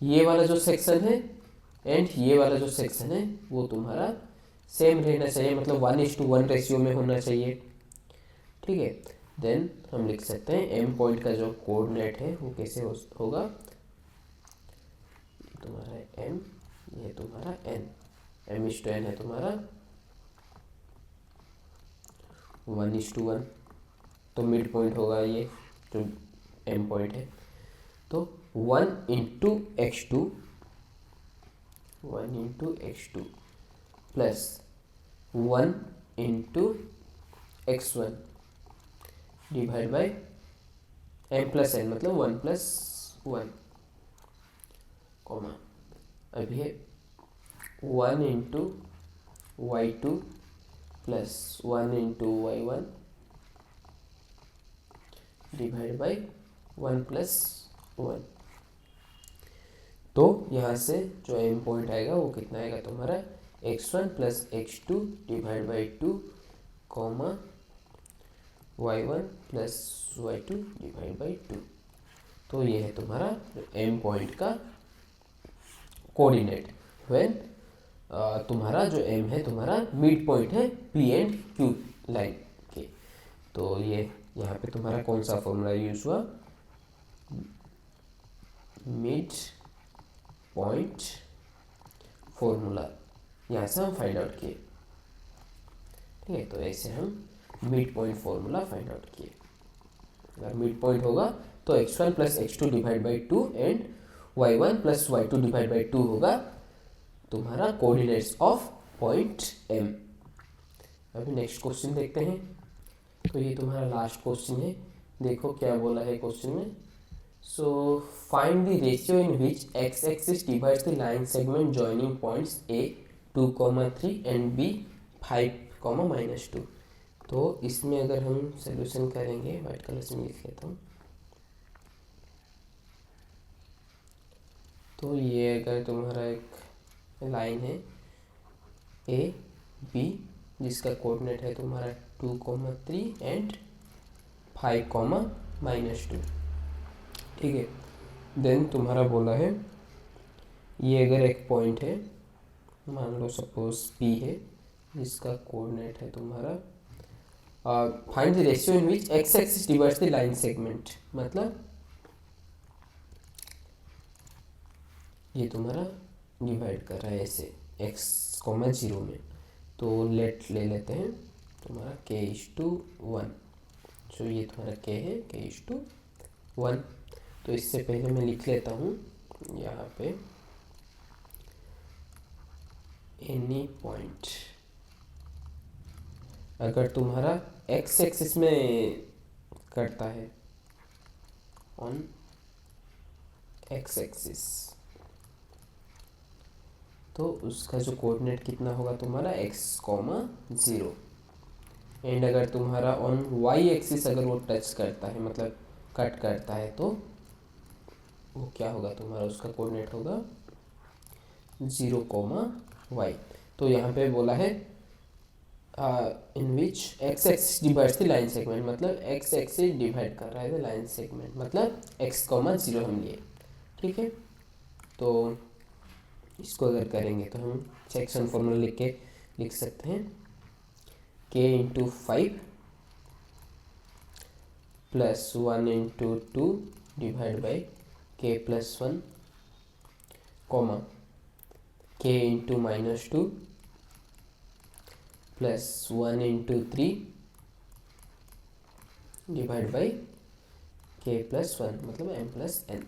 ये वाला जो सेक्शन है एंड ये वाला जो सेक्शन है वो तुम्हारा सेम रहना चाहिए, मतलब 1:1 रेशियो में होना चाहिए। ठीक है, देन हम लिख सकते हैं एम पॉइंट का जो कोऑर्डिनेट है वो कैसे होगा, तुम्हारा एम, ये तुम्हारा एन, m/n है तुम्हारा 1:1, तो मिड पॉइंट होगा ये जो एम पॉइंट है। तो 1 × x2 plus 1 × x1 divide by m+n, मतलब 1+1, कॉमा अभी है 1 × y2 plus 1 × y1 divide by 1+1। तो यहाँ से जो एम पॉइंट आएगा वो कितना आएगा तुम्हारा x1 plus x2 divide by 2 comma y1 plus y2 divide by 2। तो ये है तुम्हारा एम पॉइंट का कोऑर्डिनेट व्हेन तुम्हारा जो एम है तुम्हारा मिड पॉइंट है पी एंड क्यू लाइन के। तो ये यहाँ पे तुम्हारा कौन सा फॉर्मूला यूज हुआ, मिड पॉइंट फॉर्मूला, यहाँ से हम फाइंड आउट किए। ठीक है, तो ऐसे हम mid point formula find out किए। अगर मिड पॉइंट होगा तो x1 plus x2 divide by 2 and y1 plus y2 divide by 2 होगा तुम्हारा कोऑर्डिनेट्स ऑफ पॉइंट M। अभी नेक्स्ट क्वेश्चन देखते हैं। तो ये तुम्हारा लास्ट क्वेश्चन है, देखो क्या बोला है क्वेश्चन में। So find the ratio in which x axis divides the line segment joining points A 2,3 and B 5,-2। तो इसमें अगर हम सोल्यूशन करेंगे, वाइट कलर से लिख लेता हूँ। तो ये अगर तुम्हारा एक लाइन है ए बी जिसका कोऑर्डिनेट है तुम्हारा 2,3 एंड 5,-2, ठीक है। देन तुम्हारा बोला है ये अगर एक पॉइंट है, मान लो सपोज पी है, जिसका कोऑर्डिनेट है तुम्हारा find the ratio in which x axis divides the line segment, मतलब ये तुम्हारा डिवाइड कर रहा है ऐसे x,0 में। तो ले लेते हैं तुम्हारा k:1। सो ये तुम्हारा k है, k:1। तो इससे पहले मैं लिख लेता हूँ यहाँ पे एनी पॉइंट, अगर तुम्हारा x एक्सिस में करता है ऑन x एक्सिस, तो उसका जो कोऑर्डिनेट कितना होगा तुम्हारा x,0। एंड अगर तुम्हारा ऑन y एक्सिस अगर वो टच करता है, मतलब कट करता है, तो वो क्या होगा तुम्हारा, उसका कोऑर्डिनेट होगा 0,y। तो यहाँ पे बोला है इन विच x axis divides the line segment, मतलब x एक्सिस डिवाइड कर रहा है द लाइन सेगमेंट, मतलब x,0 हम लिए। ठीक है, तो इसको अगर करेंगे तो हम सेक्शन फॉर्मूला लिख सकते हैं k × 5 plus 1 × 2 divide by k+1 comma k × -2 plus 1 × 3 divide by k+1, मतलब m+n।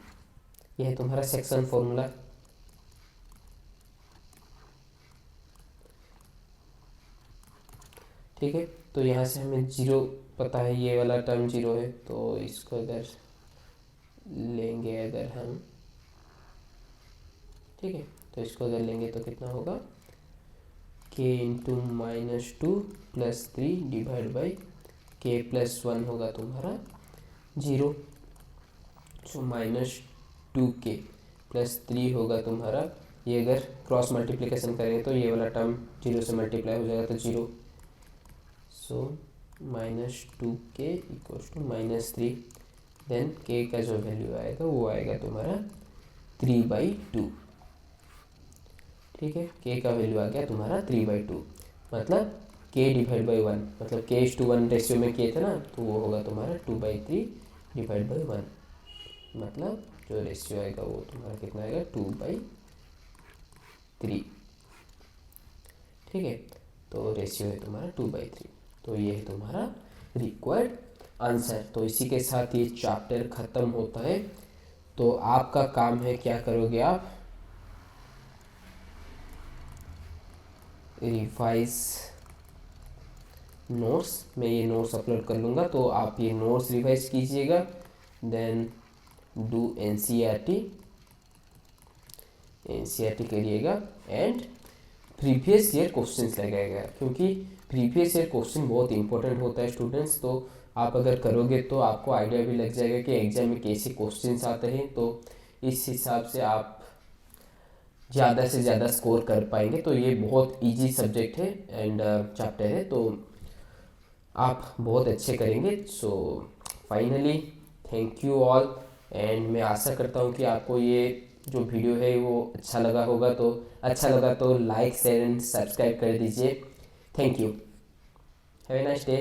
यह है तुम्हारा सेक्शन फॉर्मूला। ठीक है, तो यहाँ से हमें जीरो पता है, ये वाला टर्म जीरो है, तो इसको अगर लेंगे अगर हम, ठीक है, तो इसको अगर लेंगे तो कितना होगा, के इंटू -2 प्लस 3 डिवाइड बाई के प्लस 1 होगा तुम्हारा जीरो। सो -2k प्लस 3 होगा तुम्हारा, ये अगर क्रॉस मल्टीप्लिकेशन करें तो ये वाला टर्म जीरो से मल्टीप्लाई हो जाएगा तो zero. So -2k equals to -3, then k का जो वैल्यू आएगा वो आएगा तुम्हारा 3/2। ठीक है, k का वैल्यू आ गया तुम्हारा 3/2, मतलब k डिवाइड बाई 1, मतलब k:1 रेशियो में k था ना, तो वो होगा तुम्हारा 2/3 डिवाइड बाई 1, मतलब जो रेशियो आएगा वो तुम्हारा कितना आएगा 2/3। ठीक है, तो रेशियो है तुम्हारा 2/3, तो ये है तुम्हारा रिक्वायर्ड आंसर। तो इसी के साथ ये चैप्टर ख़त्म होता है। तो आपका काम है, क्या करोगे आप, रिवाइज नोट्स, मैं ये नोट्स अपलोड कर लूँगा, तो आप ये नोट्स रिवाइज कीजिएगा, देन डू एनसीईआरटी करिएगा एंड प्रीवियस ईयर क्वेश्चंस लगाएगा, क्योंकि प्रीवियस ईयर क्वेश्चन बहुत इंपॉर्टेंट होता है स्टूडेंट्स। तो आप अगर करोगे तो आपको आइडिया भी लग जाएगा कि एग्जाम में कैसे क्वेश्चंस आते हैं, तो इस हिसाब से आप ज़्यादा से ज़्यादा स्कोर कर पाएंगे। तो ये बहुत इजी सब्जेक्ट है एंड चैप्टर है, तो आप बहुत अच्छे करेंगे। So finally thank you all, and मैं आशा करता हूँ कि आपको ये जो वीडियो है वो अच्छा लगा होगा, तो अच्छा लगा तो लाइक शेयर एंड सब्सक्राइब कर दीजिए। Thank you, have a nice day.